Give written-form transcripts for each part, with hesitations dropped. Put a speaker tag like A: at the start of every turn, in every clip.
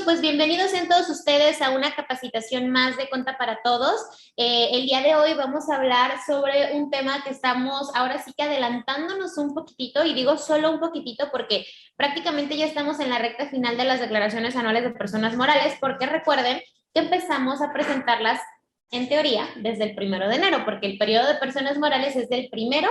A: Amigos, pues bienvenidos sean todos ustedes a una capacitación más de Conta para Todos. El día de hoy vamos a hablar sobre un tema que estamos ahora sí que adelantándonos un poquitito, y digo solo un poquitito porque prácticamente ya estamos en la recta final de las declaraciones anuales de personas morales, porque recuerden que empezamos a presentarlas en teoría desde el 1 de enero, porque el periodo de personas morales es del 1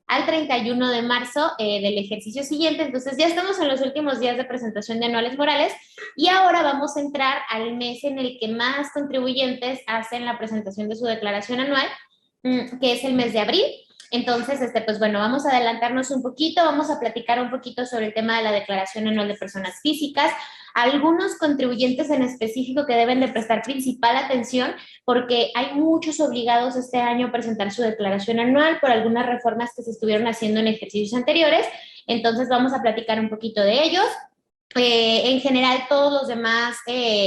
A: al 31 de marzo del ejercicio siguiente. Entonces ya estamos en los últimos días de presentación de anuales morales y ahora vamos a entrar al mes en el que más contribuyentes hacen la presentación de su declaración anual, que es el mes de abril. Entonces, pues bueno, vamos a adelantarnos un poquito, vamos a platicar un poquito sobre el tema de la declaración anual de personas físicas, algunos contribuyentes en específico que deben de prestar principal atención porque hay muchos obligados este año a presentar su declaración anual por algunas reformas que se estuvieron haciendo en ejercicios anteriores. Entonces vamos a platicar un poquito de ellos. En general, todos los demás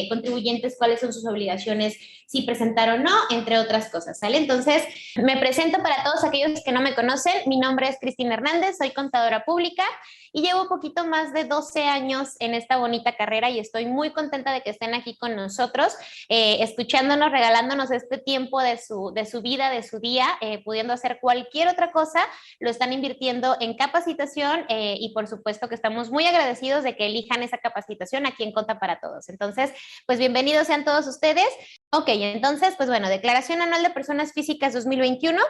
A: contribuyentes, cuáles son sus obligaciones, si presentaron o no, entre otras cosas, ¿sale? Entonces, me presento para todos aquellos que no me conocen. Mi nombre es Cristina Hernández, soy contadora pública y llevo un poquito más de 12 años en esta bonita carrera y estoy muy contenta de que estén aquí con nosotros, escuchándonos, regalándonos este tiempo de su vida, de su día, pudiendo hacer cualquier otra cosa. Lo están invirtiendo en capacitación y por supuesto que estamos muy agradecidos de que elijan esa capacitación aquí en Conta para Todos. Entonces, pues bienvenidos sean todos ustedes. Ok, entonces, pues bueno, Declaración Anual de Personas Físicas 2021.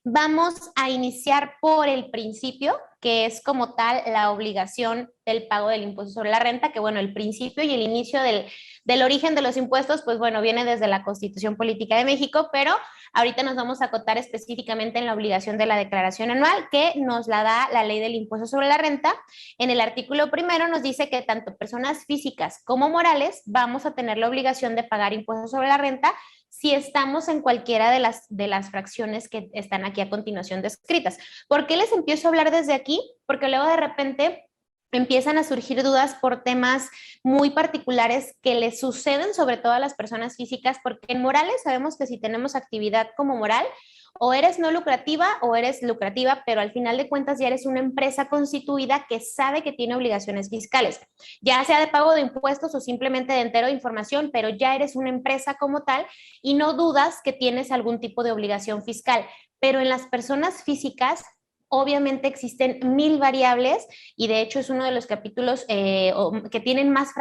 A: Vamos a iniciar por el principio, que es como tal la obligación del pago del impuesto sobre la renta, que bueno, el principio y el inicio del origen de los impuestos, pues bueno, viene desde la Constitución Política de México, pero ahorita nos vamos a acotar específicamente en la obligación de la declaración anual, que nos la da la Ley del Impuesto sobre la Renta. En el artículo primero nos dice que tanto personas físicas como morales vamos a tener la obligación de pagar impuestos sobre la renta si estamos en cualquiera de las fracciones que están aquí a continuación descritas. ¿Por qué les empiezo a hablar desde aquí? Porque luego de repente empiezan a surgir dudas por temas muy particulares que les suceden sobre todo a las personas físicas, porque en morales sabemos que si tenemos actividad como moral, o eres no lucrativa o eres lucrativa, pero al final de cuentas ya eres una empresa constituida que sabe que tiene obligaciones fiscales, ya sea de pago de impuestos o simplemente de entero de información, pero ya eres una empresa como tal y no dudas que tienes algún tipo de obligación fiscal. Pero en las personas físicas obviamente existen mil variables y de hecho es uno de los capítulos que tienen más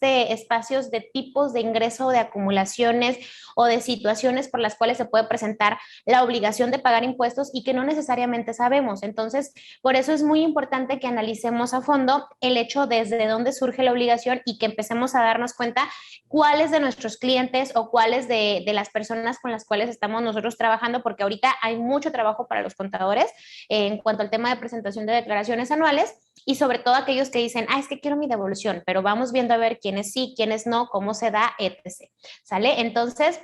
A: espacios de tipos de ingreso, de acumulaciones o de situaciones por las cuales se puede presentar la obligación de pagar impuestos y que no necesariamente sabemos. Entonces, por eso es muy importante que analicemos a fondo el hecho desde dónde surge la obligación y que empecemos a darnos cuenta cuáles de nuestros clientes o cuáles de las personas con las cuales estamos nosotros trabajando, porque ahorita hay mucho trabajo para los contadores en cuanto al tema de presentación de declaraciones anuales y sobre todo aquellos que dicen, es que quiero mi devolución, pero vamos viendo a ver quiénes sí, quiénes no, cómo se da, etc. ¿Sale? Entonces,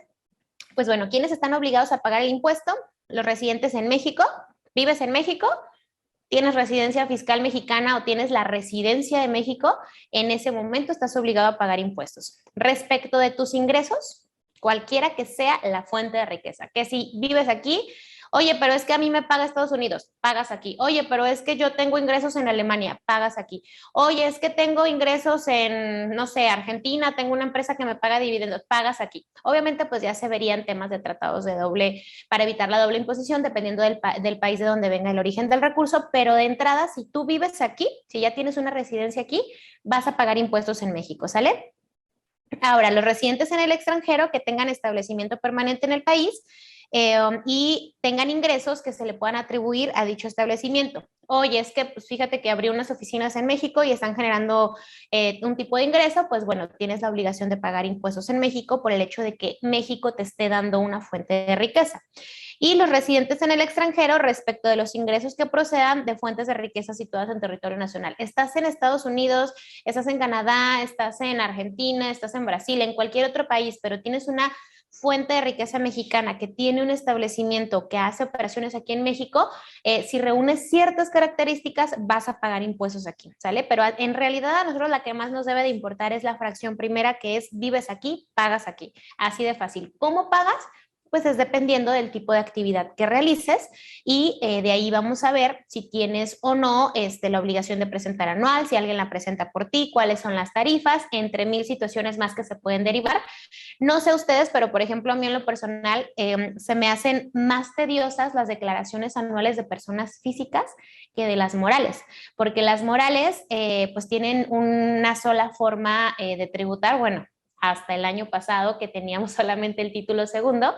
A: pues bueno, ¿quiénes están obligados a pagar el impuesto? Los residentes en México. ¿Vives en México? ¿Tienes residencia fiscal mexicana o tienes la residencia de México? En ese momento estás obligado a pagar impuestos. Respecto de tus ingresos, cualquiera que sea la fuente de riqueza, que si vives aquí, oye, pero es que a mí me paga Estados Unidos, pagas aquí. Oye, pero es que yo tengo ingresos en Alemania, pagas aquí. Oye, es que tengo ingresos en, no sé, Argentina, tengo una empresa que me paga dividendos, pagas aquí. Obviamente, pues ya se verían temas de tratados de doble, para evitar la doble imposición, dependiendo del país de donde venga el origen del recurso, pero de entrada, si tú vives aquí, si ya tienes una residencia aquí, vas a pagar impuestos en México, ¿sale? Ahora, los residentes en el extranjero que tengan establecimiento permanente en el país y tengan ingresos que se le puedan atribuir a dicho establecimiento. Oye, es que pues fíjate que abrió unas oficinas en México y están generando un tipo de ingreso, pues bueno, tienes la obligación de pagar impuestos en México por el hecho de que México te esté dando una fuente de riqueza. Y los residentes en el extranjero respecto de los ingresos que procedan de fuentes de riqueza situadas en territorio nacional. Estás en Estados Unidos, estás en Canadá, estás en Argentina, estás en Brasil, en cualquier otro país, pero tienes una fuente de riqueza mexicana que tiene un establecimiento que hace operaciones aquí en México, si reúnes ciertas características vas a pagar impuestos aquí, ¿sale? Pero en realidad a nosotros la que más nos debe de importar es la fracción primera, que es vives aquí, pagas aquí, así de fácil. ¿Cómo pagas? pues es dependiendo del tipo de actividad que realices y de ahí vamos a ver si tienes o no la obligación de presentar anual, si alguien la presenta por ti, cuáles son las tarifas, entre mil situaciones más que se pueden derivar. No sé ustedes, pero por ejemplo a mí en lo personal se me hacen más tediosas las declaraciones anuales de personas físicas que de las morales, porque las morales pues tienen una sola forma de tributar, bueno, hasta el año pasado que teníamos solamente el título segundo,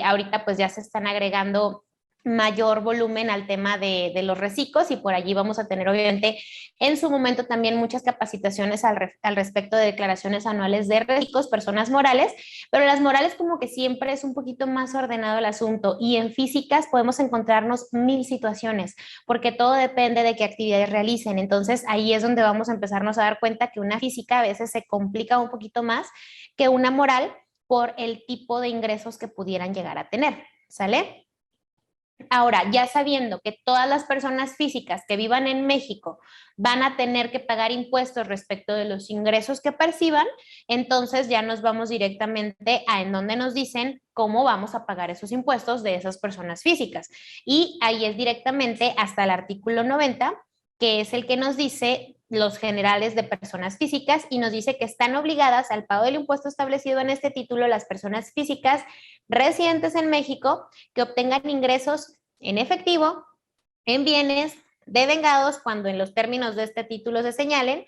A: ahorita pues ya se están agregando mayor volumen al tema de los reciclos y por allí vamos a tener obviamente en su momento también muchas capacitaciones al respecto de declaraciones anuales de reciclos, personas morales, pero las morales como que siempre es un poquito más ordenado el asunto y en físicas podemos encontrarnos mil situaciones porque todo depende de qué actividades realicen, entonces ahí es donde vamos a empezarnos a dar cuenta que una física a veces se complica un poquito más que una moral por el tipo de ingresos que pudieran llegar a tener, ¿sale? Ahora, ya sabiendo que todas las personas físicas que vivan en México van a tener que pagar impuestos respecto de los ingresos que perciban, entonces ya nos vamos directamente a en donde nos dicen cómo vamos a pagar esos impuestos de esas personas físicas. Y ahí es directamente hasta el artículo 90, que es el que nos dice los generales de personas físicas y nos dice que están obligadas al pago del impuesto establecido en este título las personas físicas residentes en México que obtengan ingresos en efectivo, en bienes devengados, cuando en los términos de este título se señalen,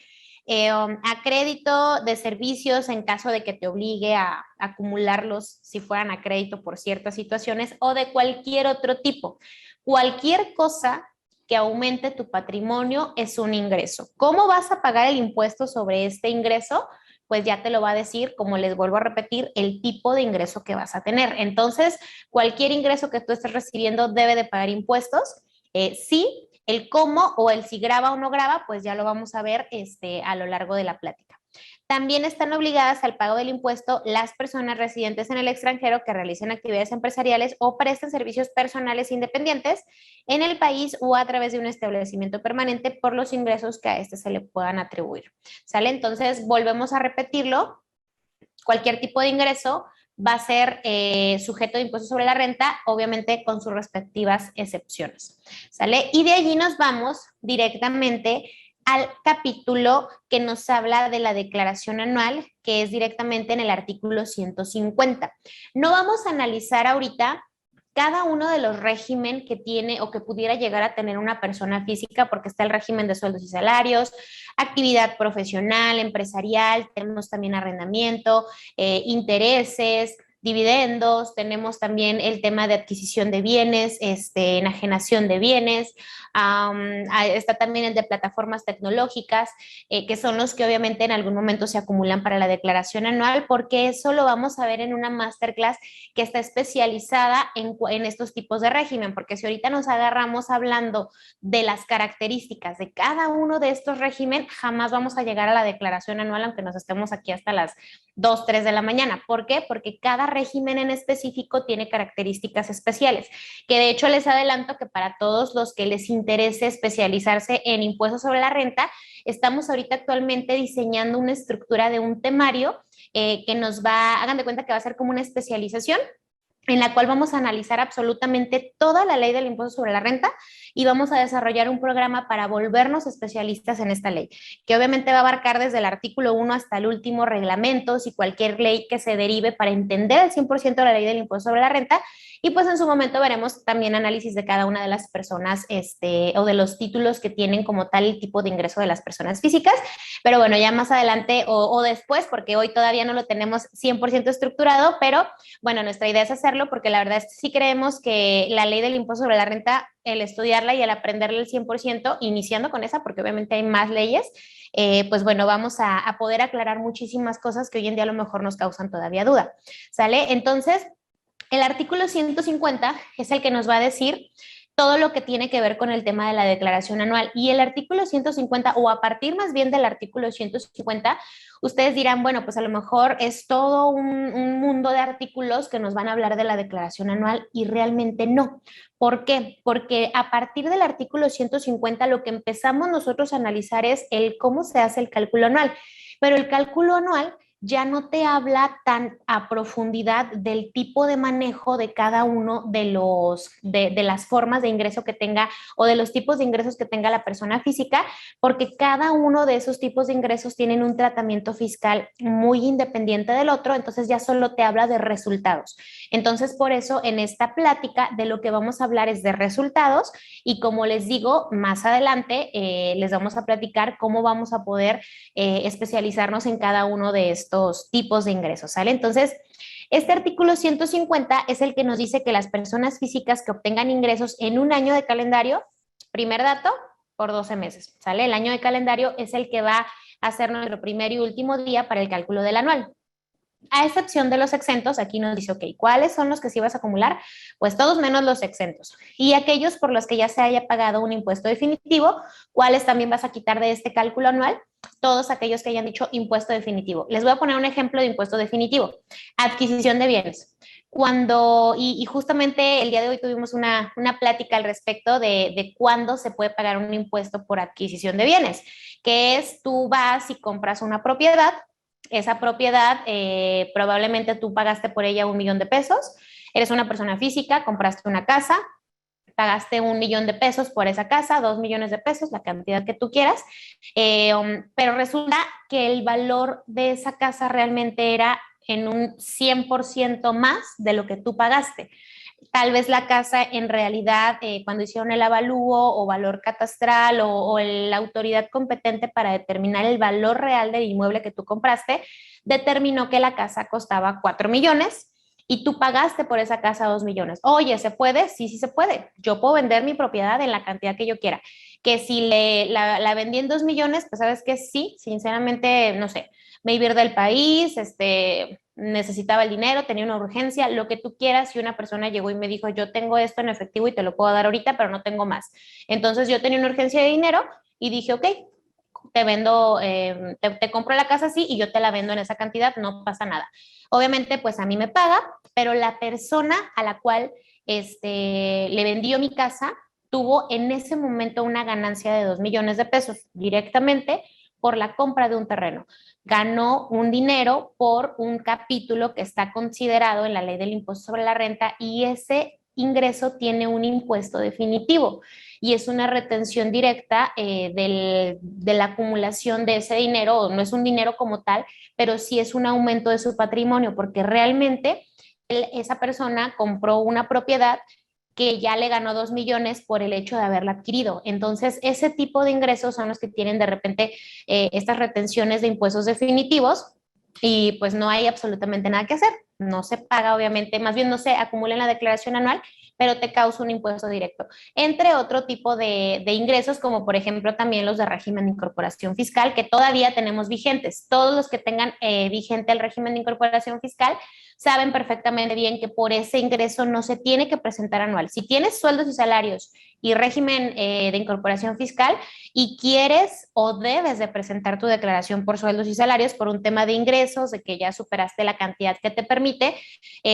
A: a crédito de servicios en caso de que te obligue a acumularlos si fueran a crédito por ciertas situaciones o de cualquier otro tipo. Cualquier cosa que aumente tu patrimonio es un ingreso. ¿Cómo vas a pagar el impuesto sobre este ingreso? Pues ya te lo va a decir, como les vuelvo a repetir, el tipo de ingreso que vas a tener. Entonces, cualquier ingreso que tú estés recibiendo debe de pagar impuestos. Sí, el cómo o el si graba o no graba, pues ya lo vamos a ver a lo largo de la plática. También están obligadas al pago del impuesto las personas residentes en el extranjero que realicen actividades empresariales o presten servicios personales independientes en el país o a través de un establecimiento permanente por los ingresos que a este se le puedan atribuir. ¿Sale? Entonces, volvemos a repetirlo. Cualquier tipo de ingreso va a ser sujeto de impuesto sobre la renta, obviamente con sus respectivas excepciones. ¿Sale? Y de allí nos vamos directamente al capítulo que nos habla de la declaración anual, que es directamente en el artículo 150. No vamos a analizar ahorita cada uno de los régimen que tiene o que pudiera llegar a tener una persona física, porque está el régimen de sueldos y salarios, actividad profesional, empresarial, tenemos también arrendamiento, intereses, dividendos, tenemos también el tema de adquisición de bienes, enajenación de bienes, está también el de plataformas tecnológicas, que son los que obviamente en algún momento se acumulan para la declaración anual, porque eso lo vamos a ver en una masterclass que está especializada en estos tipos de régimen, porque si ahorita nos agarramos hablando de las características de cada uno de estos régimen, jamás vamos a llegar a la declaración anual, aunque nos estemos aquí hasta las 2, 3 de la mañana. ¿Por qué? Porque cada régimen en específico tiene características especiales, que de hecho les adelanto que para todos los que les interese especializarse en impuestos sobre la renta, estamos ahorita actualmente diseñando una estructura de un temario que nos va, hagan de cuenta que va a ser como una especialización en la cual vamos a analizar absolutamente toda la ley del impuesto sobre la renta y vamos a desarrollar un programa para volvernos especialistas en esta ley, que obviamente va a abarcar desde el artículo 1 hasta el último reglamentos y cualquier ley que se derive para entender al 100% la ley del impuesto sobre la renta. Y pues en su momento veremos también análisis de cada una de las personas o de los títulos que tienen como tal el tipo de ingreso de las personas físicas. Pero bueno, ya más adelante o después, porque hoy todavía no lo tenemos 100% estructurado, pero bueno, nuestra idea es hacerlo porque la verdad es que sí creemos que la ley del impuesto sobre la renta, el estudiarla y el aprenderla al 100%, iniciando con esa, porque obviamente hay más leyes, pues bueno, vamos a poder aclarar muchísimas cosas que hoy en día a lo mejor nos causan todavía duda. ¿Sale? Entonces, el artículo 150 es el que nos va a decir todo lo que tiene que ver con el tema de la declaración anual. Y el artículo 150, o a partir más bien del artículo 150, ustedes dirán, bueno, pues a lo mejor es todo un mundo de artículos que nos van a hablar de la declaración anual y realmente no. ¿Por qué? Porque a partir del artículo 150 lo que empezamos nosotros a analizar es el cómo se hace el cálculo anual. Pero el cálculo anual ya no te habla tan a profundidad del tipo de manejo de cada uno de las formas de ingreso que tenga o de los tipos de ingresos que tenga la persona física, porque cada uno de esos tipos de ingresos tienen un tratamiento fiscal muy independiente del otro, entonces ya solo te habla de resultados. Entonces, por eso en esta plática de lo que vamos a hablar es de resultados y como les digo, más adelante les vamos a platicar cómo vamos a poder especializarnos en cada uno de estos tipos de ingresos, ¿sale? Entonces, este artículo 150 es el que nos dice que las personas físicas que obtengan ingresos en un año de calendario, primer dato, por 12 meses, ¿sale? El año de calendario es el que va a ser nuestro primer y último día para el cálculo del anual. A excepción de los exentos, aquí nos dice, ok, ¿cuáles son los que sí vas a acumular? Pues todos menos los exentos. Y aquellos por los que ya se haya pagado un impuesto definitivo, ¿cuáles también vas a quitar de este cálculo anual? Todos aquellos que hayan dicho impuesto definitivo. Les voy a poner un ejemplo de impuesto definitivo. Adquisición de bienes. Y justamente el día de hoy tuvimos una plática al respecto de cuándo se puede pagar un impuesto por adquisición de bienes, que es tú vas y compras una propiedad, esa propiedad probablemente tú pagaste por ella 1 millón de pesos, eres una persona física, compraste una casa, pagaste 1 millón de pesos por esa casa, 2 millones de pesos, la cantidad que tú quieras, pero resulta que el valor de esa casa realmente era en un 100% más de lo que tú pagaste. Tal vez la casa en realidad, cuando hicieron el avalúo o valor catastral o la autoridad competente para determinar el valor real del inmueble que tú compraste, determinó que la casa costaba 4 millones y tú pagaste por esa casa 2 millones. Oye, ¿se puede? Sí, sí se puede. Yo puedo vender mi propiedad en la cantidad que yo quiera. Que si la vendí en 2 millones, pues sabes que sí, sinceramente, no sé, me iba a ir del país, necesitaba el dinero, tenía una urgencia, lo que tú quieras, y una persona llegó y me dijo, yo tengo esto en efectivo y te lo puedo dar ahorita, pero no tengo más. Entonces yo tenía una urgencia de dinero y dije, ok, te vendo, te compro la casa así y yo te la vendo en esa cantidad, no pasa nada. Obviamente, pues a mí me paga, pero la persona a la cual le vendió mi casa tuvo en ese momento una ganancia de 2 millones de pesos directamente por la compra de un terreno. Ganó un dinero por un capítulo que está considerado en la ley del impuesto sobre la renta y ese ingreso tiene un impuesto definitivo y es una retención directa de la acumulación de ese dinero, no es un dinero como tal, pero sí es un aumento de su patrimonio, porque realmente esa persona compró una propiedad que ya le ganó 2 millones por el hecho de haberla adquirido. Entonces, ese tipo de ingresos son los que tienen de repente estas retenciones de impuestos definitivos y pues no hay absolutamente nada que hacer. No se paga, obviamente, más bien no se acumula en la declaración anual, pero te causa un impuesto directo. Entre otro tipo de ingresos, como por ejemplo también los de régimen de incorporación fiscal, que todavía tenemos vigentes. Todos los que tengan vigente el régimen de incorporación fiscal saben perfectamente bien que por ese ingreso no se tiene que presentar anual. Si tienes sueldos y salarios y régimen de incorporación fiscal y quieres o debes de presentar tu declaración por sueldos y salarios por un tema de ingresos, de que ya superaste la cantidad que te permite,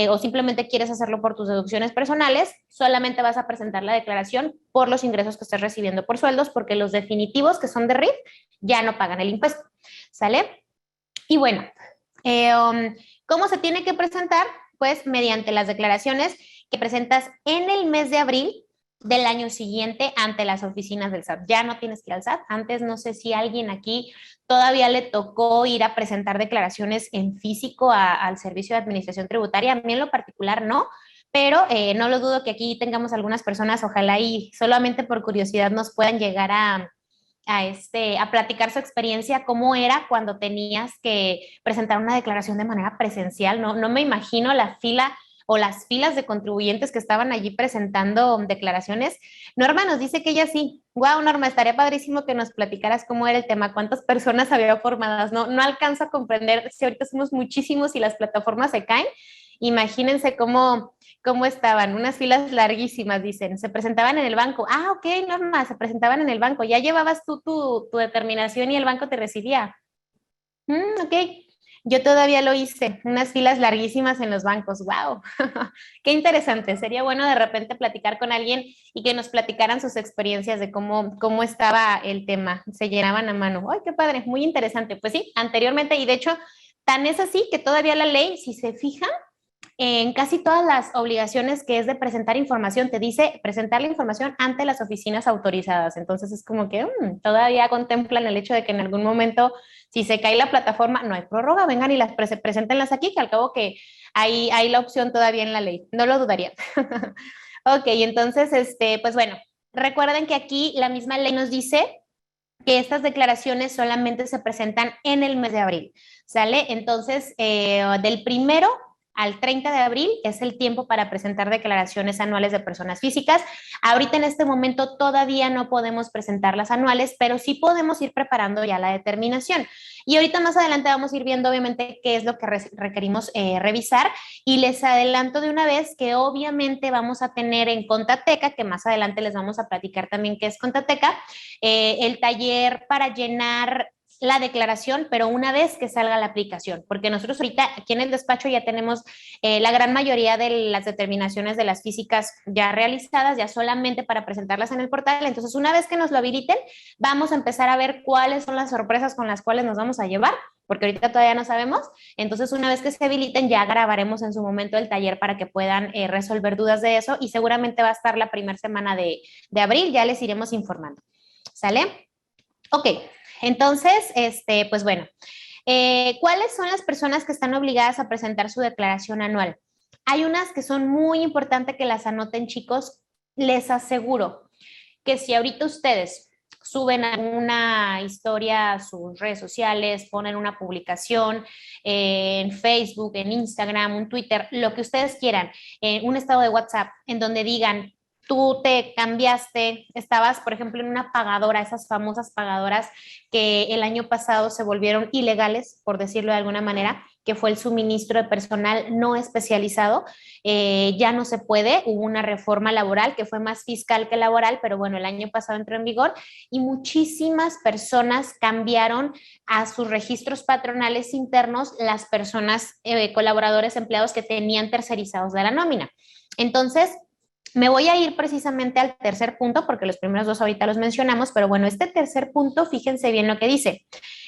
A: o simplemente quieres hacerlo por tus deducciones personales, solamente vas a presentar la declaración por los ingresos que estés recibiendo por sueldos, porque los definitivos que son de RIF ya no pagan el impuesto. ¿Sale? Y bueno, ¿cómo se tiene que presentar? Pues mediante las declaraciones que presentas en el mes de abril del año siguiente ante las oficinas del SAT. Ya no tienes que ir al SAT. Antes no sé si a alguien aquí todavía le tocó ir a presentar declaraciones en físico al Servicio de Administración Tributaria. A mí en lo particular no, pero no lo dudo que aquí tengamos algunas personas, ojalá y solamente por curiosidad nos puedan llegar a platicar su experiencia, cómo era cuando tenías que presentar una declaración de manera presencial. No, no me imagino la fila o las filas de contribuyentes que estaban allí presentando declaraciones. Norma nos dice que ella sí. Wow, Norma, estaría padrísimo que nos platicaras cómo era el tema, cuántas personas había formadas. No, no alcanzo a comprender si ahorita somos muchísimos y las plataformas se caen. Imagínense cómo estaban, unas filas larguísimas, dicen, se presentaban en el banco. Ah, ok, Norma, se presentaban en el banco, ya llevabas tú tu determinación y el banco te recibía. Ok, yo todavía lo hice, unas filas larguísimas en los bancos, wow, qué interesante, sería bueno de repente platicar con alguien y que nos platicaran sus experiencias de cómo estaba el tema, se llenaban a mano. Ay, qué padre, muy interesante. Pues sí, anteriormente, y de hecho Tan es así que todavía la ley, si se fijan, en casi todas las obligaciones que es de presentar información, te dice presentar la información ante las oficinas autorizadas. Entonces es como que todavía contemplan el hecho de que en algún momento, si se cae la plataforma, no hay prórroga, vengan y las preséntenlas aquí, que al cabo que hay la opción todavía en la ley. No lo dudaría. Ok, entonces, pues bueno, recuerden que aquí la misma ley nos dice que estas declaraciones solamente se presentan en el mes de abril, ¿sale? Entonces, del 1 al 30 de abril es el tiempo para presentar declaraciones anuales de personas físicas. Ahorita en este momento todavía no podemos presentar las anuales, pero sí podemos ir preparando ya la determinación. Y ahorita más adelante vamos a ir viendo obviamente qué es lo que requerimos revisar y les adelanto de una vez que obviamente vamos a tener en Contateca, que más adelante les vamos a platicar también qué es Contateca, el taller para llenar la declaración, pero una vez que salga la aplicación, porque nosotros ahorita aquí en el despacho ya tenemos la gran mayoría de las determinaciones de las físicas ya realizadas, ya solamente para presentarlas en el portal. Entonces, una vez que nos lo habiliten, vamos a empezar a ver cuáles son las sorpresas con las cuales nos vamos a llevar, porque ahorita todavía no sabemos. Entonces, una vez que se habiliten, ya grabaremos en su momento el taller para que puedan resolver dudas de eso y seguramente va a estar la primera semana de abril, ya les iremos informando. ¿Sale? Ok, entonces, pues bueno, ¿cuáles son las personas que están obligadas a presentar su declaración anual? Hay unas que son muy importantes que las anoten, chicos. Les aseguro que si ahorita ustedes suben alguna historia a sus redes sociales, ponen una publicación en Facebook, en Instagram, un Twitter, lo que ustedes quieran, un estado de WhatsApp, en donde digan, tú te cambiaste, estabas, por ejemplo, en una pagadora, esas famosas pagadoras que el año pasado se volvieron ilegales, por decirlo de alguna manera, que fue el suministro de personal no especializado, ya no se puede, hubo una reforma laboral que fue más fiscal que laboral, pero bueno, el año pasado entró en vigor y muchísimas personas cambiaron a sus registros patronales internos las personas, colaboradores, empleados que tenían tercerizados de la nómina. Entonces, me voy a ir precisamente al tercer punto, porque los primeros dos ahorita los mencionamos, pero bueno, este tercer punto, fíjense bien lo que dice.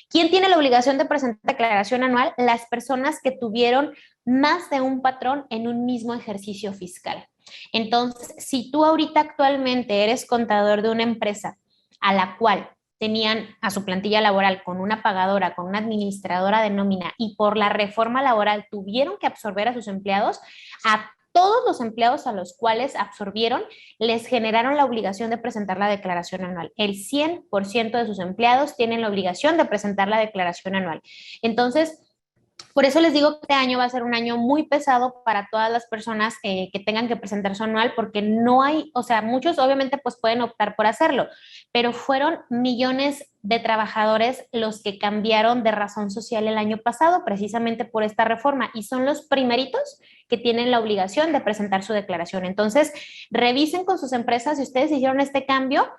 A: ¿Quién tiene la obligación de presentar declaración anual? Las personas que tuvieron más de un patrón en un mismo ejercicio fiscal. Entonces, si tú ahorita actualmente eres contador de una empresa a la cual tenían a su plantilla laboral con una pagadora, con una administradora de nómina y por la reforma laboral tuvieron que absorber a sus empleados, a todos los empleados a los cuales absorbieron les generaron la obligación de presentar la declaración anual. El 100% de sus empleados tienen la obligación de presentar la declaración anual. Entonces, por eso les digo que este año va a ser un año muy pesado para todas las personas que tengan que presentar su anual, porque no hay, o sea, muchos obviamente pues pueden optar por hacerlo, pero fueron millones de trabajadores los que cambiaron de razón social el año pasado precisamente por esta reforma y son los primeritos que tienen la obligación de presentar su declaración. Entonces, revisen con sus empresas si ustedes hicieron este cambio,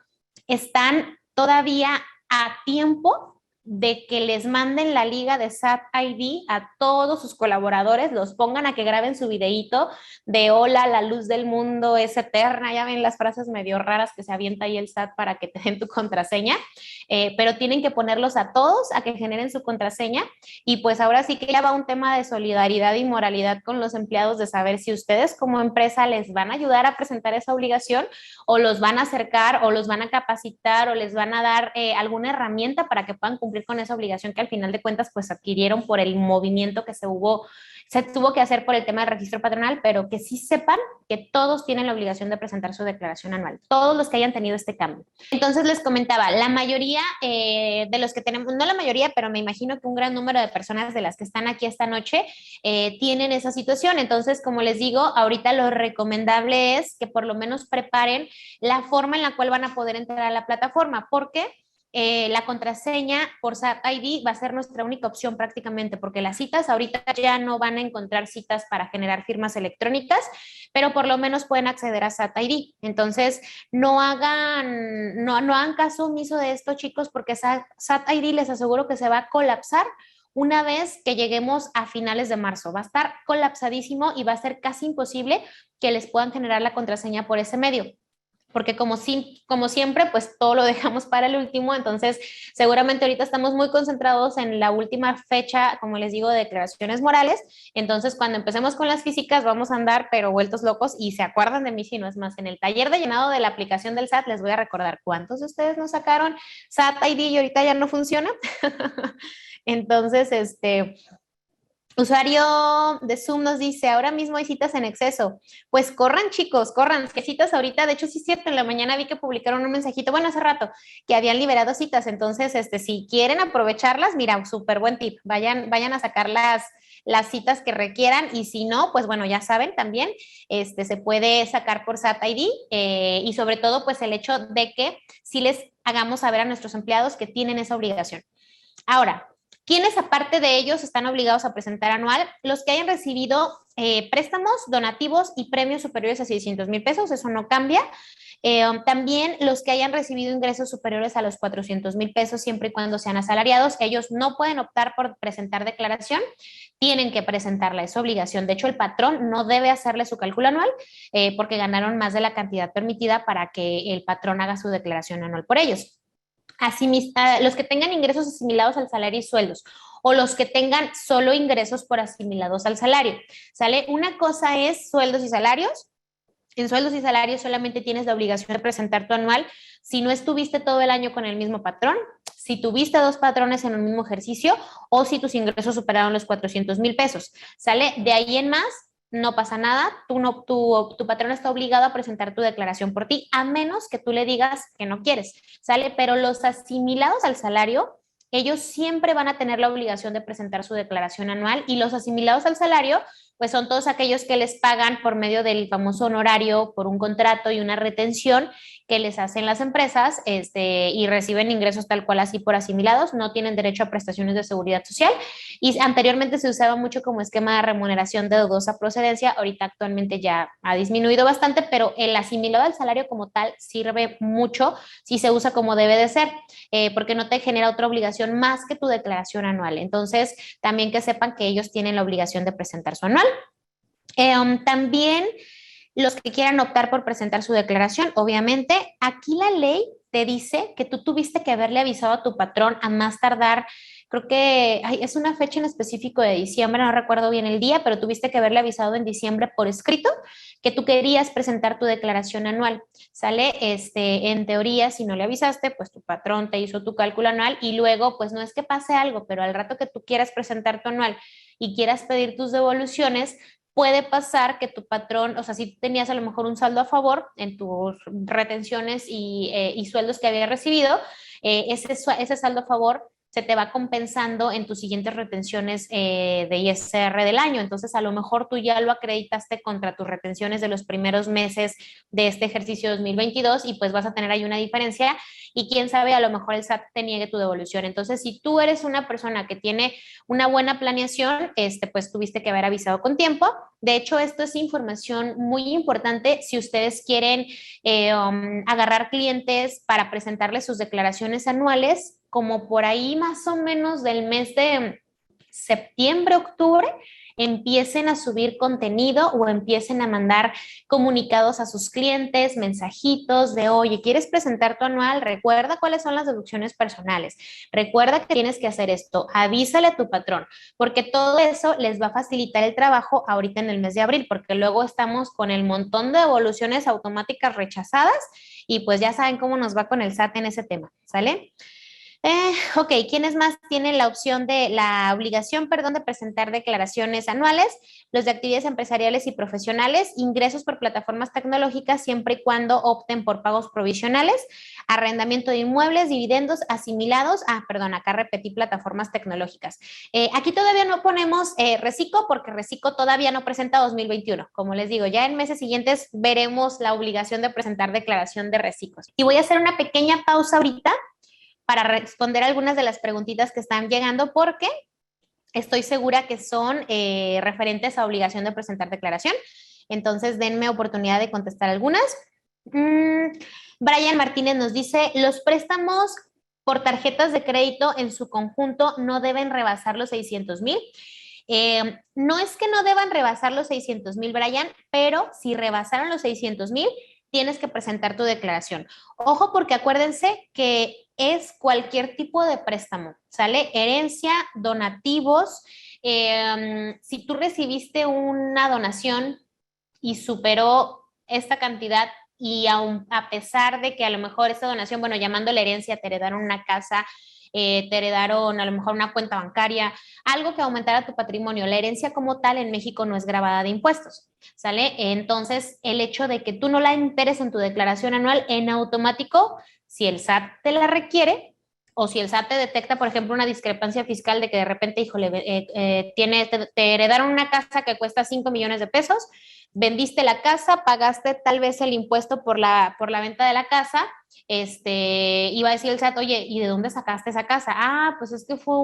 A: están todavía a tiempo de que les manden la liga de SAT ID a todos sus colaboradores, los pongan a que graben su videíto de hola, la luz del mundo es eterna, ya ven las frases medio raras que se avienta ahí el SAT para que te den tu contraseña, pero tienen que ponerlos a todos a que generen su contraseña y pues ahora sí que ya va un tema de solidaridad y moralidad con los empleados de saber si ustedes como empresa les van a ayudar a presentar esa obligación o los van a acercar o los van a capacitar o les van a dar alguna herramienta para que puedan cumplir con esa obligación que al final de cuentas pues adquirieron por el movimiento que se tuvo que hacer por el tema del registro patronal, pero que sí sepan que todos tienen la obligación de presentar su declaración anual, todos los que hayan tenido este cambio. Entonces les comentaba, la mayoría de los que tenemos, no la mayoría, pero me imagino que un gran número de personas de las que están aquí esta noche tienen esa situación. Entonces, como les digo, ahorita lo recomendable es que por lo menos preparen la forma en la cual van a poder entrar a la plataforma, porque la contraseña por SAT ID va a ser nuestra única opción prácticamente, porque las citas ahorita ya no van a encontrar citas para generar firmas electrónicas, pero por lo menos pueden acceder a SAT ID. Entonces, no hagan caso omiso de esto, chicos, porque SAT ID les aseguro que se va a colapsar una vez que lleguemos a finales de marzo. Va a estar colapsadísimo y va a ser casi imposible que les puedan generar la contraseña por ese medio. porque como siempre, pues todo lo dejamos para el último, entonces seguramente ahorita estamos muy concentrados en la última fecha, como les digo, de declaraciones morales, entonces cuando empecemos con las físicas vamos a andar pero vueltos locos y se acuerdan de mí si no es más, en el taller de llenado de la aplicación del SAT les voy a recordar cuántos de ustedes nos sacaron SAT ID y ahorita ya no funciona. Entonces, usuario de Zoom nos dice, ahora mismo hay citas en exceso. Pues corran, chicos, corran, que citas ahorita, de hecho sí es cierto, en la mañana vi que publicaron un mensajito, bueno, hace rato, que habían liberado citas, entonces, si quieren aprovecharlas, mira, súper buen tip, vayan a sacar las citas que requieran y si no, pues bueno, ya saben también, se puede sacar por SAT ID y sobre todo, pues el hecho de que sí les hagamos saber a nuestros empleados que tienen esa obligación. Ahora, ¿quiénes aparte de ellos están obligados a presentar anual? Los que hayan recibido préstamos, donativos y premios superiores a 600,000 pesos, eso no cambia. También los que hayan recibido ingresos superiores a los 400,000 pesos, siempre y cuando sean asalariados, ellos no pueden optar por presentar declaración, tienen que presentarla, es obligación. De hecho, el patrón no debe hacerle su cálculo anual porque ganaron más de la cantidad permitida para que el patrón haga su declaración anual por ellos. Los que tengan ingresos asimilados al salario y sueldos o los que tengan solo ingresos por asimilados al salario. ¿Sale? Una cosa es sueldos y salarios. En sueldos y salarios solamente tienes la obligación de presentar tu anual si no estuviste todo el año con el mismo patrón, si tuviste dos patrones en un mismo ejercicio o si tus ingresos superaron los 400,000 pesos. ¿Sale? De ahí en más, no pasa nada, tu patrón está obligado a presentar tu declaración por ti, a menos que tú le digas que no quieres, ¿sale? Pero los asimilados al salario, ellos siempre van a tener la obligación de presentar su declaración anual y los asimilados al salario, pues son todos aquellos que les pagan por medio del famoso honorario, por un contrato y una retención que les hacen las empresas y reciben ingresos tal cual así por asimilados, no tienen derecho a prestaciones de seguridad social y anteriormente se usaba mucho como esquema de remuneración de dudosa procedencia, ahorita actualmente ya ha disminuido bastante, pero el asimilado al salario como tal sirve mucho si se usa como debe de ser, porque no te genera otra obligación más que tu declaración anual. Entonces, también que sepan que ellos tienen la obligación de presentar su anual. También los que quieran optar por presentar su declaración, obviamente, aquí la ley te dice que tú tuviste que haberle avisado a tu patrón a más tardar, creo que es una fecha en específico de diciembre, no recuerdo bien el día, pero tuviste que haberle avisado en diciembre por escrito que tú querías presentar tu declaración anual, ¿sale? En teoría, si no le avisaste, pues tu patrón te hizo tu cálculo anual y luego, pues no es que pase algo, pero al rato que tú quieras presentar tu anual y quieras pedir tus devoluciones, puede pasar que tu patrón, o sea, si tenías a lo mejor un saldo a favor en tus retenciones y sueldos que había recibido, ese saldo a favor se te va compensando en tus siguientes retenciones de ISR del año. Entonces, a lo mejor tú ya lo acreditaste contra tus retenciones de los primeros meses de este ejercicio 2022 y pues vas a tener ahí una diferencia y quién sabe, a lo mejor el SAT te niegue tu devolución. Entonces, si tú eres una persona que tiene una buena planeación, pues tuviste que haber avisado con tiempo. De hecho, esto es información muy importante si ustedes quieren agarrar clientes para presentarles sus declaraciones anuales, como por ahí más o menos del mes de septiembre, octubre, empiecen a subir contenido o empiecen a mandar comunicados a sus clientes, mensajitos de, oye, ¿quieres presentar tu anual? Recuerda cuáles son las deducciones personales. Recuerda que tienes que hacer esto. Avísale a tu patrón, porque todo eso les va a facilitar el trabajo ahorita en el mes de abril, porque luego estamos con el montón de devoluciones automáticas rechazadas y pues ya saben cómo nos va con el SAT en ese tema, ¿sale? Ok, ¿quiénes más tienen la opción de la obligación, perdón, de presentar declaraciones anuales? Los de actividades empresariales y profesionales, ingresos por plataformas tecnológicas siempre y cuando opten por pagos provisionales, arrendamiento de inmuebles, dividendos asimilados. Perdón, acá repetí plataformas tecnológicas. Aquí todavía no ponemos Recico porque Recico todavía no presenta 2021. Como les digo, ya en meses siguientes veremos la obligación de presentar declaración de reciclos. Y voy a hacer una pequeña pausa ahorita para responder algunas de las preguntitas que están llegando porque estoy segura que son referentes a obligación de presentar declaración. Entonces, denme oportunidad de contestar algunas. Brian Martínez nos dice, los préstamos por tarjetas de crédito en su conjunto no deben rebasar los 600,000. No es que no deban rebasar los 600,000, Brian, pero si rebasaron los 600,000, tienes que presentar tu declaración. Ojo, porque acuérdense que es cualquier tipo de préstamo, ¿sale? Herencia, donativos. Si tú recibiste una donación y superó esta cantidad y aun a pesar de que a lo mejor esta donación, bueno, llamando la herencia, te heredaron una casa, te heredaron a lo mejor una cuenta bancaria, algo que aumentara tu patrimonio. La herencia como tal en México no es grabada de impuestos, ¿sale? Entonces, el hecho de que tú no la enteres en tu declaración anual, en automático, si el SAT te la requiere, o si el SAT te detecta, por ejemplo, una discrepancia fiscal de que de repente, híjole, te heredaron una casa que cuesta 5 millones de pesos, vendiste la casa, pagaste tal vez el impuesto por la venta de la casa, iba a decir el SAT, oye, ¿y de dónde sacaste esa casa? Ah, pues es que fue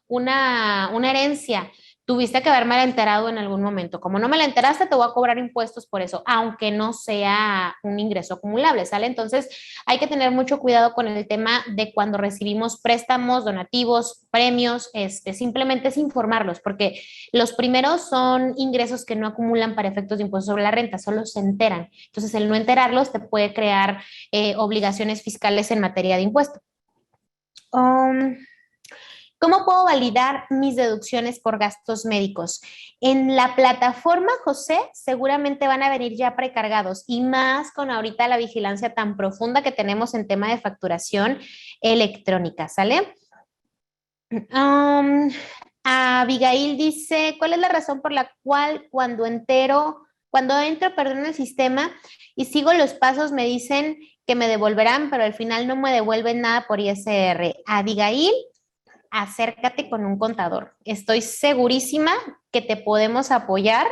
A: una herencia. Tuviste que haberme enterado en algún momento. Como no me la enteraste, te voy a cobrar impuestos por eso, aunque no sea un ingreso acumulable, ¿sale? Entonces, hay que tener mucho cuidado con el tema de cuando recibimos préstamos, donativos, premios, simplemente es informarlos, porque los primeros son ingresos que no acumulan para efectos de impuesto sobre la renta, solo se enteran. Entonces, el no enterarlos te puede crear obligaciones fiscales en materia de impuesto. Um, ¿Cómo puedo validar mis deducciones por gastos médicos? En la plataforma, José, seguramente van a venir ya precargados y más con ahorita la vigilancia tan profunda que tenemos en tema de facturación electrónica, ¿sale? Um, Abigail dice, ¿cuál es la razón por la cual cuando entro, perdón, el sistema y sigo los pasos me dicen que me devolverán, pero al final no me devuelven nada por ISR? Abigail, acércate con un contador. Estoy segurísima que te podemos apoyar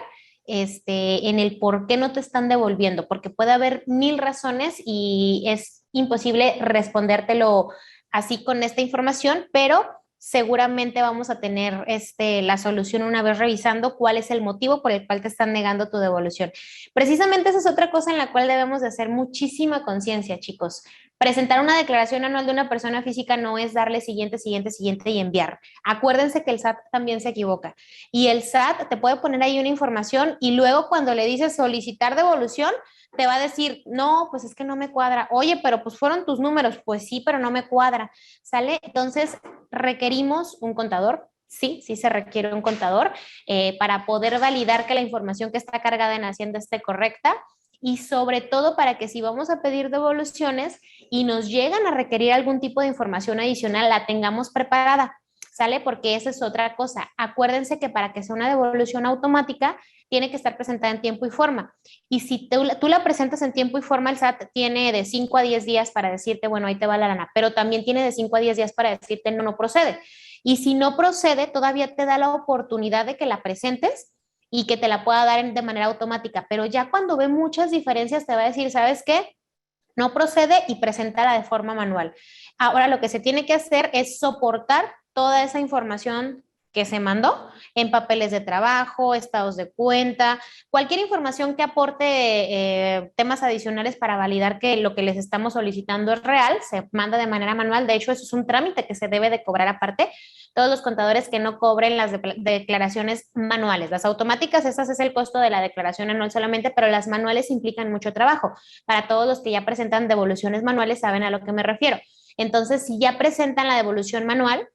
A: en el por qué no te están devolviendo, porque puede haber mil razones y es imposible respondértelo así con esta información, pero seguramente vamos a tener la solución una vez revisando cuál es el motivo por el cual te están negando tu devolución. Precisamente esa es otra cosa en la cual debemos de hacer muchísima conciencia, chicos. Presentar una declaración anual de una persona física no es darle siguiente, siguiente, siguiente y enviar. Acuérdense que el SAT también se equivoca y el SAT te puede poner ahí una información y luego cuando le dices solicitar devolución, te va a decir, no, pues es que no me cuadra. Oye, pero pues fueron tus números. Pues sí, pero no me cuadra. ¿Sale? Entonces, requerimos un contador. Sí, sí se requiere un contador para poder validar que la información que está cargada en Hacienda esté correcta y sobre todo para que si vamos a pedir devoluciones y nos llegan a requerir algún tipo de información adicional, la tengamos preparada. ¿Sale? Porque esa es otra cosa. Acuérdense que para que sea una devolución automática, tiene que estar presentada en tiempo y forma. Y si tú la presentas en tiempo y forma, el SAT tiene de 5 a 10 días para decirte, bueno, ahí te va la lana, pero también tiene de 5 a 10 días para decirte, no, no procede. Y si no procede, todavía te da la oportunidad de que la presentes y que te la pueda dar de manera automática. Pero ya cuando ve muchas diferencias, te va a decir, ¿sabes qué? No procede y presentarla de forma manual. Ahora lo que se tiene que hacer es soportar toda esa información que se mandó en papeles de trabajo, estados de cuenta, cualquier información que aporte temas adicionales para validar que lo que les estamos solicitando es real, se manda de manera manual. De hecho, eso es un trámite que se debe de cobrar aparte. Todos los contadores que no cobren las declaraciones manuales. Las automáticas, esas es el costo de la declaración anual solamente, pero las manuales implican mucho trabajo. Para todos los que ya presentan devoluciones manuales saben a lo que me refiero. Entonces, si ya presentan la devolución manual,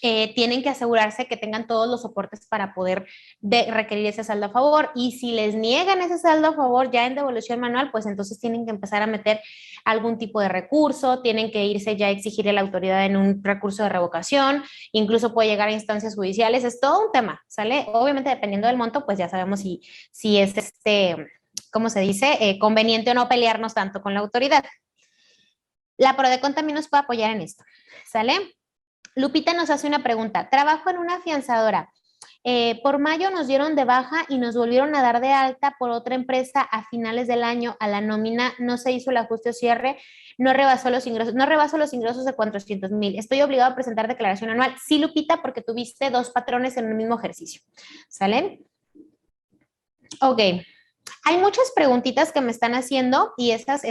A: tienen que asegurarse que tengan todos los soportes para poder requerir ese saldo a favor. Y si les niegan ese saldo a favor ya en devolución manual, pues entonces tienen que empezar a meter algún tipo de recurso, tienen que irse ya a exigirle a la autoridad en un recurso de revocación, incluso puede llegar a instancias judiciales, es todo un tema, ¿sale? Obviamente dependiendo del monto, pues ya sabemos si es ¿cómo se dice? Conveniente o no pelearnos tanto con la autoridad. La Prodecon también nos puede apoyar en esto, ¿sale? Lupita nos hace una pregunta. Trabajo en una afianzadora. Por mayo nos dieron de baja y nos volvieron a dar de alta por otra empresa a finales del año. A la nómina no se hizo el ajuste o cierre, no rebasó los ingresos de 400,000. Estoy obligado a presentar declaración anual. Sí, Lupita, porque tuviste dos patrones en el mismo ejercicio. ¿Sale? Ok. Hay muchas preguntitas que me están haciendo y esas,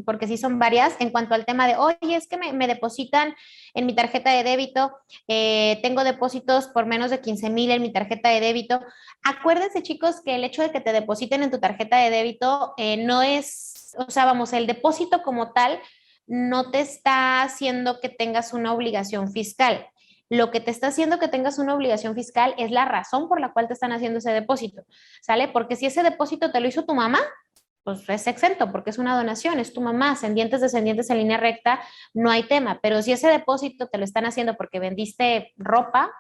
A: porque sí son varias, en cuanto al tema de, oye, es que me depositan en mi tarjeta de débito, tengo depósitos por menos de 15,000 en mi tarjeta de débito. Acuérdense, chicos, que el hecho de que te depositen en tu tarjeta de débito no es o sea, vamos, el depósito como tal no te está haciendo que tengas una obligación fiscal. Lo que te está haciendo que tengas una obligación fiscal es la razón por la cual te están haciendo ese depósito, ¿sale? Porque si ese depósito te lo hizo tu mamá, pues es exento porque es una donación, es tu mamá, ascendientes, descendientes en línea recta, no hay tema. Pero si ese depósito te lo están haciendo porque vendiste ropa,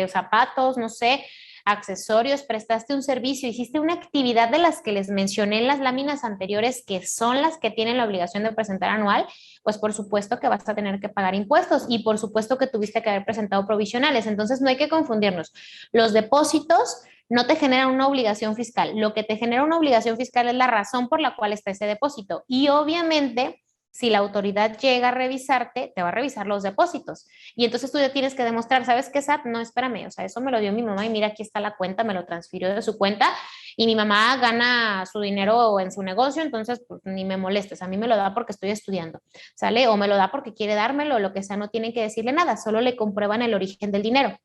A: zapatos, no sé, accesorios, prestaste un servicio, hiciste una actividad de las que les mencioné en las láminas anteriores, que son las que tienen la obligación de presentar anual, pues por supuesto que vas a tener que pagar impuestos y por supuesto que tuviste que haber presentado provisionales. Entonces no hay que confundirnos. Los depósitos no te generan una obligación fiscal. Lo que te genera una obligación fiscal es la razón por la cual está ese depósito. Y obviamente, si la autoridad llega a revisarte, te va a revisar los depósitos. Y entonces tú ya tienes que demostrar, ¿sabes qué, SAT? No, espérame, o sea, eso me lo dio mi mamá y mira, aquí está la cuenta, me lo transfirió de su cuenta y mi mamá gana su dinero en su negocio, entonces pues, ni me molestes, a mí me lo da porque estoy estudiando, ¿sale? O me lo da porque quiere dármelo, o lo que sea, no tienen que decirle nada, solo le comprueban el origen del dinero.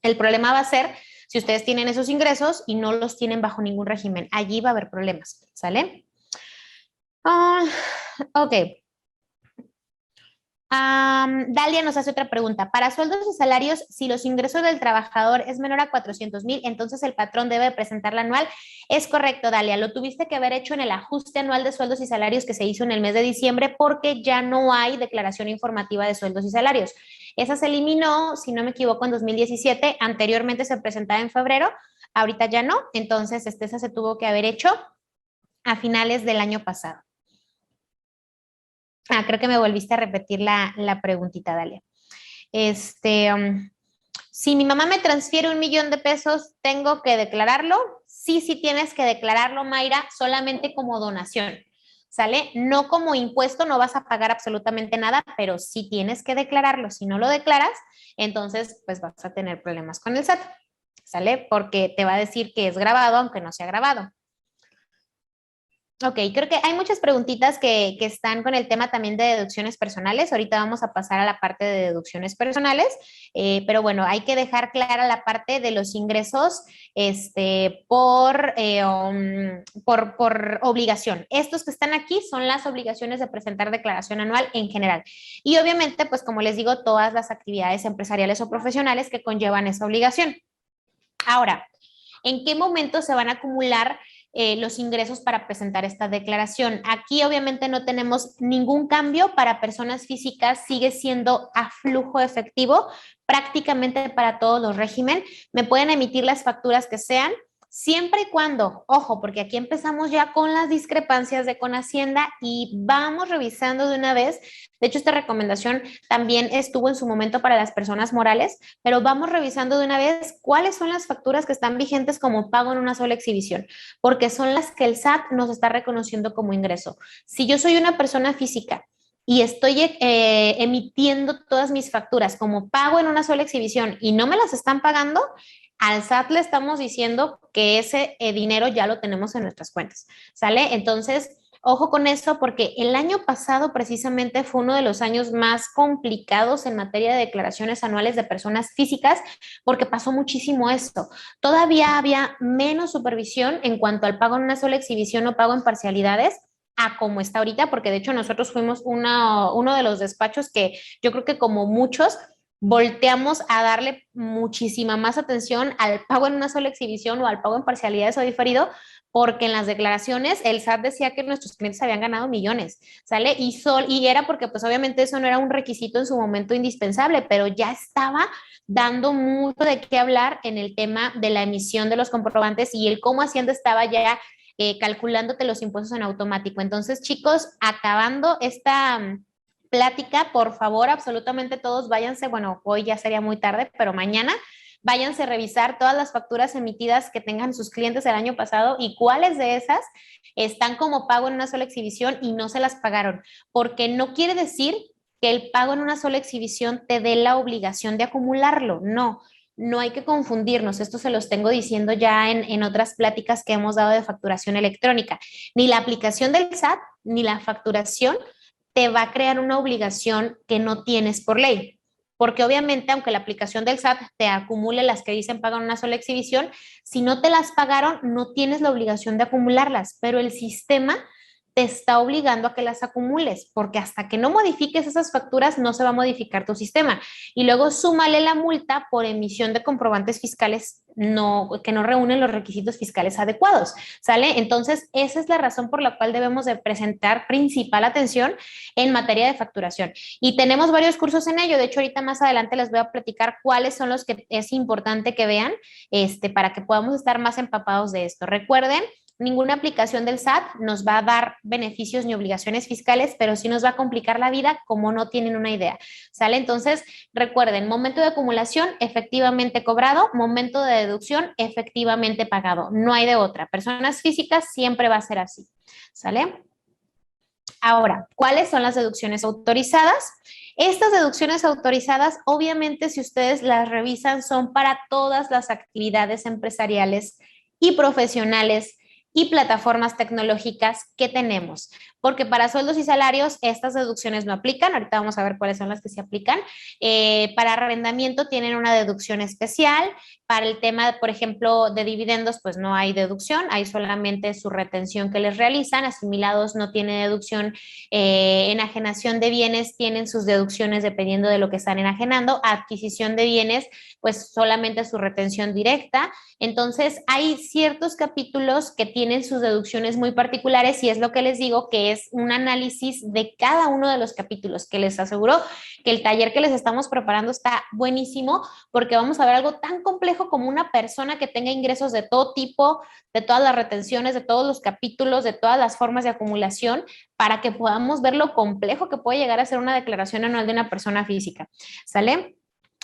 A: El problema va a ser si ustedes tienen esos ingresos y no los tienen bajo ningún régimen. Allí va a haber problemas, ¿sale? Ok. Dalia nos hace otra pregunta. Para sueldos y salarios, si los ingresos del trabajador es menor a 400,000, entonces el patrón debe presentar la anual. Es correcto, Dalia. Lo tuviste que haber hecho en el ajuste anual de sueldos y salarios que se hizo en el mes de diciembre porque ya no hay declaración informativa de sueldos y salarios. Esa se eliminó, si no me equivoco, en 2017. Anteriormente se presentaba en febrero. Ahorita ya no. Entonces, esa se tuvo que haber hecho a finales del año pasado. Creo que me volviste a repetir la preguntita, Dalia. Si mi mamá me transfiere 1,000,000 de pesos, ¿tengo que declararlo? Sí, sí tienes que declararlo, Mayra, solamente como donación, ¿sale? No como impuesto, no vas a pagar absolutamente nada, pero sí tienes que declararlo. Si no lo declaras, entonces pues vas a tener problemas con el SAT, ¿sale? Porque te va a decir que es grabado, aunque no sea grabado. Ok, creo que hay muchas preguntitas que están con el tema también de deducciones personales. Ahorita vamos a pasar a la parte de deducciones personales, pero bueno, hay que dejar clara la parte de los ingresos por obligación. Estos que están aquí son las obligaciones de presentar declaración anual en general. Y obviamente, pues como les digo, todas las actividades empresariales o profesionales que conllevan esa obligación. Ahora, ¿en qué momento se van a acumular los ingresos para presentar esta declaración? Aquí obviamente no tenemos ningún cambio para personas físicas, sigue siendo a flujo efectivo prácticamente para todos los regímenes. Me pueden emitir las facturas que sean, siempre y cuando, ojo, porque aquí empezamos ya con las discrepancias de con Hacienda y vamos revisando de una vez. De hecho, esta recomendación también estuvo en su momento para las personas morales, pero vamos revisando de una vez cuáles son las facturas que están vigentes como pago en una sola exhibición, porque son las que el SAT nos está reconociendo como ingreso. Si yo soy una persona física y estoy emitiendo todas mis facturas como pago en una sola exhibición y no me las están pagando, al SAT le estamos diciendo que ese dinero ya lo tenemos en nuestras cuentas, ¿sale? Entonces, ojo con eso porque el año pasado precisamente fue uno de los años más complicados en materia de declaraciones anuales de personas físicas porque pasó muchísimo esto. Todavía había menos supervisión en cuanto al pago en una sola exhibición o pago en parcialidades a como está ahorita, porque de hecho nosotros fuimos uno de los despachos que yo creo que como muchos volteamos a darle muchísima más atención al pago en una sola exhibición o al pago en parcialidades o diferido, porque en las declaraciones el SAT decía que nuestros clientes habían ganado millones, ¿sale? Y era porque pues obviamente eso no era un requisito en su momento indispensable, pero ya estaba dando mucho de qué hablar en el tema de la emisión de los comprobantes y el cómo Hacienda estaba ya calculándote los impuestos en automático. Entonces, chicos, acabando esta plática, por favor, absolutamente todos váyanse, bueno, hoy ya sería muy tarde, pero mañana váyanse a revisar todas las facturas emitidas que tengan sus clientes el año pasado y cuáles de esas están como pago en una sola exhibición y no se las pagaron, porque no quiere decir que el pago en una sola exhibición te dé la obligación de acumularlo, no. No hay que confundirnos, esto se los tengo diciendo ya en otras pláticas que hemos dado de facturación electrónica. Ni la aplicación del SAT ni la facturación te va a crear una obligación que no tienes por ley. Porque obviamente, aunque la aplicación del SAT te acumule las que dicen pagan una sola exhibición, si no te las pagaron, no tienes la obligación de acumularlas, pero el sistema te está obligando a que las acumules, porque hasta que no modifiques esas facturas no se va a modificar tu sistema. Y luego súmale la multa por emisión de comprobantes fiscales que no reúnen los requisitos fiscales adecuados, ¿sale? Entonces, esa es la razón por la cual debemos de presentar principal atención en materia de facturación. Y tenemos varios cursos en ello. De hecho, ahorita más adelante les voy a platicar cuáles son los que es importante que vean, para que podamos estar más empapados de esto. Recuerden, ninguna aplicación del SAT nos va a dar beneficios ni obligaciones fiscales, pero sí nos va a complicar la vida como no tienen una idea, ¿sale? Entonces, recuerden, momento de acumulación efectivamente cobrado, momento de deducción efectivamente pagado. No hay de otra. Personas físicas siempre va a ser así, ¿sale? Ahora, ¿cuáles son las deducciones autorizadas? Estas deducciones autorizadas, obviamente, si ustedes las revisan, son para todas las actividades empresariales y profesionales y plataformas tecnológicas que tenemos, porque para sueldos y salarios estas deducciones no aplican. Ahorita vamos a ver cuáles son las que se aplican. Para arrendamiento tienen una deducción especial. Para el tema, por ejemplo, de dividendos, pues no hay deducción, hay solamente su retención que les realizan. Asimilados no tiene deducción. Enajenación de bienes tienen sus deducciones dependiendo de lo que están enajenando. Adquisición de bienes, pues solamente su retención directa. Entonces, hay ciertos capítulos que tienen sus deducciones muy particulares y es lo que les digo, que es un análisis de cada uno de los capítulos, que les aseguro que el taller que les estamos preparando está buenísimo, porque vamos a ver algo tan complejo como una persona que tenga ingresos de todo tipo, de todas las retenciones, de todos los capítulos, de todas las formas de acumulación, para que podamos ver lo complejo que puede llegar a ser una declaración anual de una persona física, ¿sale?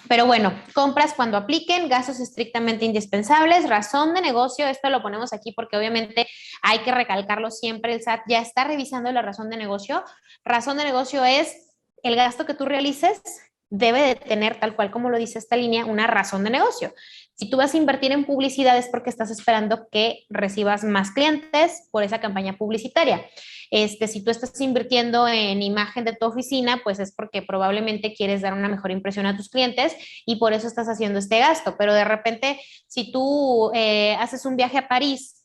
A: Pero bueno, compras cuando apliquen, gastos estrictamente indispensables, razón de negocio, esto lo ponemos aquí porque obviamente hay que recalcarlo siempre, el SAT ya está revisando la razón de negocio. Razón de negocio es el gasto que tú realices debe de tener, tal cual como lo dice esta línea, una razón de negocio. Si tú vas a invertir en publicidad es porque estás esperando que recibas más clientes por esa campaña publicitaria. Si tú estás invirtiendo en imagen de tu oficina, pues es porque probablemente quieres dar una mejor impresión a tus clientes y por eso estás haciendo este gasto. Pero de repente, si tú haces un viaje a París,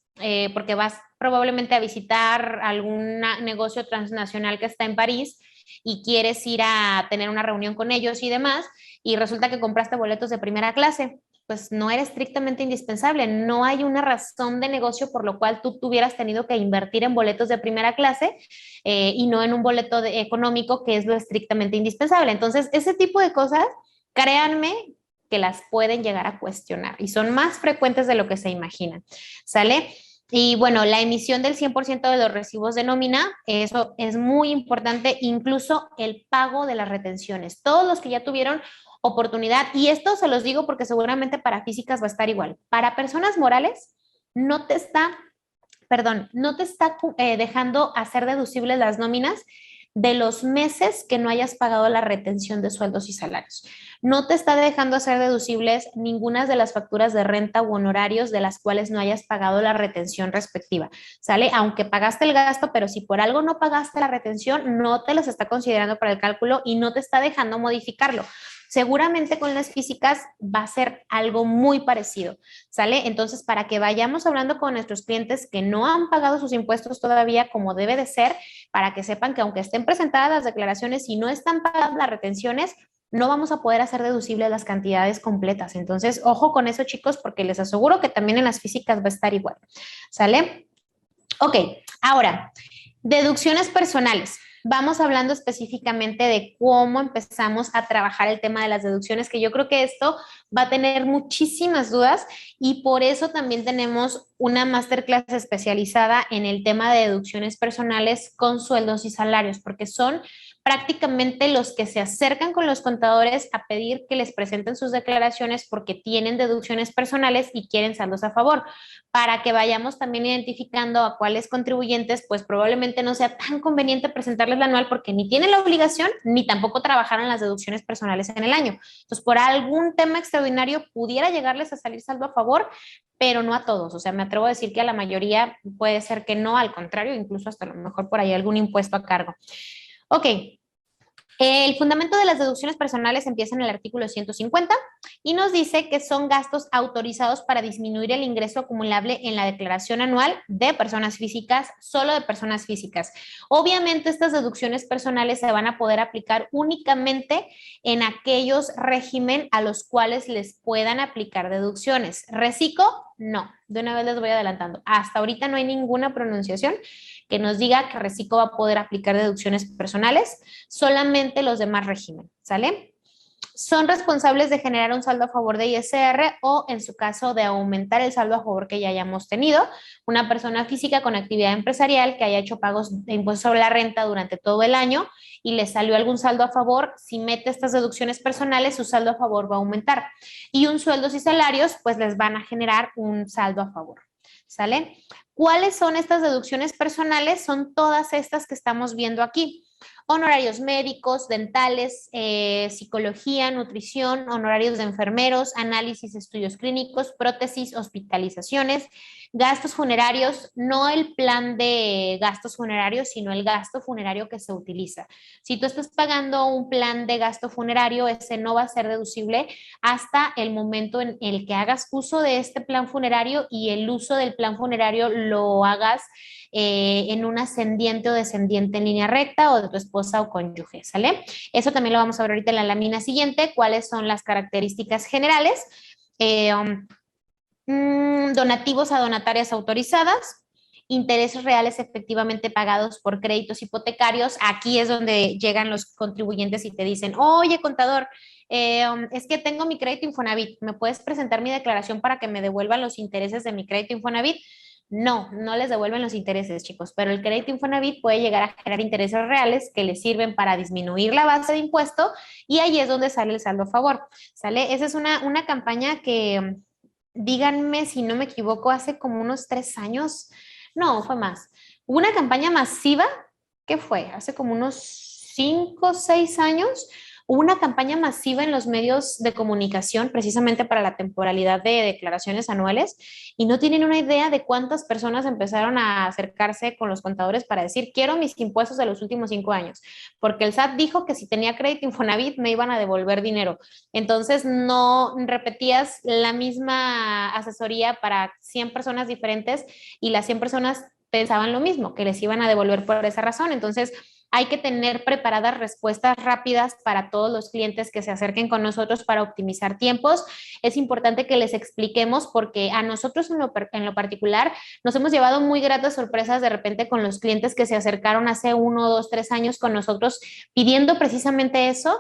A: porque vas probablemente a visitar algún negocio transnacional que está en París y quieres ir a tener una reunión con ellos y demás, y resulta que compraste boletos de primera clase, pues no era estrictamente indispensable. No hay una razón de negocio por lo cual tú tuvieras tenido que invertir en boletos de primera clase y no en un boleto económico, que es lo estrictamente indispensable. Entonces, ese tipo de cosas, créanme que las pueden llegar a cuestionar y son más frecuentes de lo que se imaginan, ¿sale? Y bueno, la emisión del 100% de los recibos de nómina, eso es muy importante, incluso el pago de las retenciones. Todos los que ya tuvieron oportunidad, y esto se los digo porque seguramente para físicas va a estar igual. Para personas morales, no te está, no te está dejando hacer deducibles las nóminas de los meses que no hayas pagado la retención de sueldos y salarios. No te está dejando hacer deducibles ninguna de las facturas de renta u honorarios de las cuales no hayas pagado la retención respectiva, ¿sale? Aunque pagaste el gasto, pero si por algo no pagaste la retención, no te las está considerando para el cálculo y no te está dejando modificarlo. Seguramente con las físicas va a ser algo muy parecido, ¿sale? Entonces, para que vayamos hablando con nuestros clientes que no han pagado sus impuestos todavía como debe de ser, para que sepan que aunque estén presentadas las declaraciones y no están pagadas las retenciones, no vamos a poder hacer deducibles las cantidades completas. Entonces, ojo con eso, chicos, porque les aseguro que también en las físicas va a estar igual, ¿sale? Ok, ahora, deducciones personales. Vamos hablando específicamente de cómo empezamos a trabajar el tema de las deducciones, que yo creo que esto va a tener muchísimas dudas y por eso también tenemos una masterclass especializada en el tema de deducciones personales con sueldos y salarios, porque son prácticamente los que se acercan con los contadores a pedir que les presenten sus declaraciones porque tienen deducciones personales y quieren saldos a favor, para que vayamos también identificando a cuáles contribuyentes pues probablemente no sea tan conveniente presentarles la anual porque ni tienen la obligación ni tampoco trabajaron las deducciones personales en el año. Entonces, por algún tema extraordinario pudiera llegarles a salir saldo a favor, pero no a todos. O sea, me atrevo a decir que a la mayoría puede ser que no, al contrario, incluso hasta a lo mejor por ahí algún impuesto a cargo. Ok, El fundamento de las deducciones personales empieza en el artículo 150 y nos dice que son gastos autorizados para disminuir el ingreso acumulable en la declaración anual de personas físicas, solo de personas físicas. Obviamente estas deducciones personales se van a poder aplicar únicamente en aquellos régimen a los cuales les puedan aplicar deducciones. ¿Reciclo? No, de una vez les voy adelantando. Hasta ahorita no hay ninguna pronunciación que nos diga que Recico va a poder aplicar deducciones personales, solamente los demás régimen, ¿sale? Son responsables de generar un saldo a favor de ISR o, en su caso, de aumentar el saldo a favor que ya hayamos tenido. Una persona física con actividad empresarial que haya hecho pagos de impuestos sobre la renta durante todo el año y le salió algún saldo a favor, si mete estas deducciones personales, su saldo a favor va a aumentar. Y un sueldos y salarios, pues les van a generar un saldo a favor, ¿sale? ¿Cuáles son estas deducciones personales? Son todas estas que estamos viendo aquí. Honorarios médicos, dentales, psicología, nutrición, honorarios de enfermeros, análisis, estudios clínicos, prótesis, hospitalizaciones, gastos funerarios, no el plan de gastos funerarios, sino el gasto funerario que se utiliza. Si tú estás pagando un plan de gasto funerario, ese no va a ser deducible hasta el momento en el que hagas uso de este plan funerario y el uso del plan funerario lo hagas en un ascendiente o descendiente en línea recta o de tu esposa o cónyuge, ¿sale? Eso también lo vamos a ver ahorita en la lámina siguiente, cuáles son las características generales. Donativos a donatarias autorizadas, intereses reales efectivamente pagados por créditos hipotecarios. Aquí es donde llegan los contribuyentes y te dicen, oye, contador, es que tengo mi crédito Infonavit, ¿me puedes presentar mi declaración para que me devuelvan los intereses de mi crédito Infonavit? No, no les devuelven los intereses, chicos, pero el crédito Infonavit puede llegar a generar intereses reales que les sirven para disminuir la base de impuesto y ahí es donde sale el saldo a favor, ¿sale? Esa es una campaña que, díganme si no me equivoco, hace como unos 3 años, no, fue más, hubo una campaña masiva, ¿qué fue? Hace como unos 5 o 6 años, hubo una campaña masiva en los medios de comunicación precisamente para la temporalidad de declaraciones anuales y no tienen una idea de cuántas personas empezaron a acercarse con los contadores para decir, quiero mis impuestos de los últimos 5 años, porque el SAT dijo que si tenía crédito Infonavit me iban a devolver dinero. Entonces no repetías la misma asesoría para 100 personas diferentes y las 100 personas pensaban lo mismo, que les iban a devolver por esa razón. Entonces, hay que tener preparadas respuestas rápidas para todos los clientes que se acerquen con nosotros para optimizar tiempos. Es importante que les expliquemos porque a nosotros en lo particular nos hemos llevado muy gratas sorpresas de repente con los clientes que se acercaron hace 1, 2, 3 años con nosotros pidiendo precisamente eso,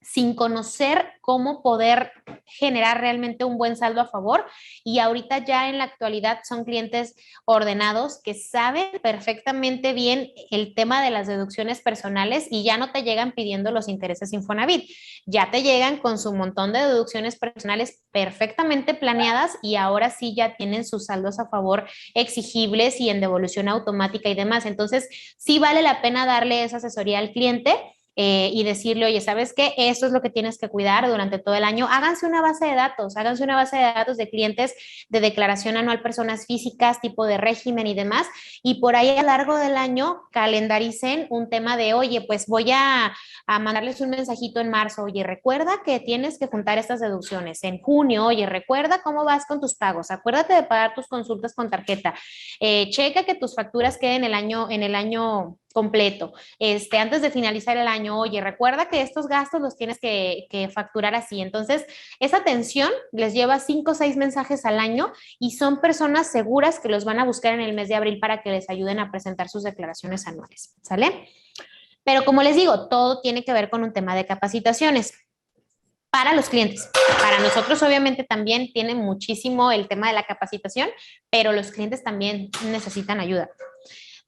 A: sin conocer cómo poder generar realmente un buen saldo a favor y ahorita ya en la actualidad son clientes ordenados que saben perfectamente bien el tema de las deducciones personales y ya no te llegan pidiendo los intereses Infonavit, ya te llegan con su montón de deducciones personales perfectamente planeadas y ahora sí ya tienen sus saldos a favor exigibles y en devolución automática y demás. Entonces, sí vale la pena darle esa asesoría al cliente y decirle, oye, ¿sabes qué? Esto es lo que tienes que cuidar durante todo el año. Háganse una base de datos de clientes de declaración anual, personas físicas, tipo de régimen y demás, y por ahí a lo largo del año calendaricen un tema de, oye, pues voy a mandarles un mensajito en marzo, oye, recuerda que tienes que juntar estas deducciones. En junio, oye, recuerda cómo vas con tus pagos, acuérdate de pagar tus consultas con tarjeta, checa que tus facturas queden en el año completo. Antes de finalizar el año, oye, recuerda que estos gastos los tienes que facturar así. Entonces, esa atención les lleva 5 o 6 mensajes al año y son personas seguras que los van a buscar en el mes de abril para que les ayuden a presentar sus declaraciones anuales, ¿sale? Pero como les digo, todo tiene que ver con un tema de capacitaciones para los clientes. Para nosotros obviamente también tiene muchísimo el tema de la capacitación, pero los clientes también necesitan ayuda.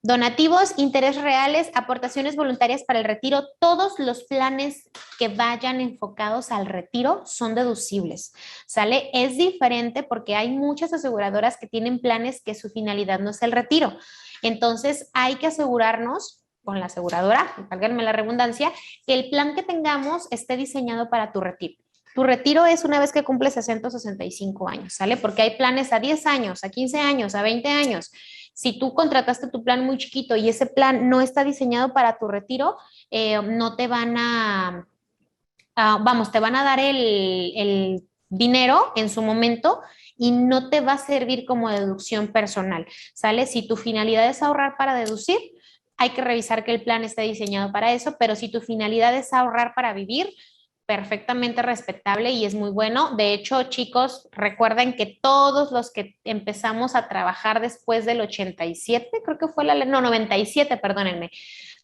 A: Donativos, intereses reales, aportaciones voluntarias para el retiro, todos los planes que vayan enfocados al retiro son deducibles, ¿sale? Es diferente porque hay muchas aseguradoras que tienen planes que su finalidad no es el retiro. Entonces hay que asegurarnos con la aseguradora, válganme la redundancia, que el plan que tengamos esté diseñado para tu retiro. Tu retiro es una vez que cumples 60 o 65 años, ¿sale? Porque hay planes a 10 años, a 15 años, a 20 años. Si tú contrataste tu plan muy chiquito y ese plan no está diseñado para tu retiro, no te van vamos, te van a dar el dinero en su momento y no te va a servir como deducción personal, ¿sale? Si tu finalidad es ahorrar para deducir, hay que revisar que el plan esté diseñado para eso, pero si tu finalidad es ahorrar para vivir, perfectamente respetable y es muy bueno. De hecho, chicos, recuerden que todos los que empezamos a trabajar después del 87, creo que fue la ley, no, 97, perdónenme,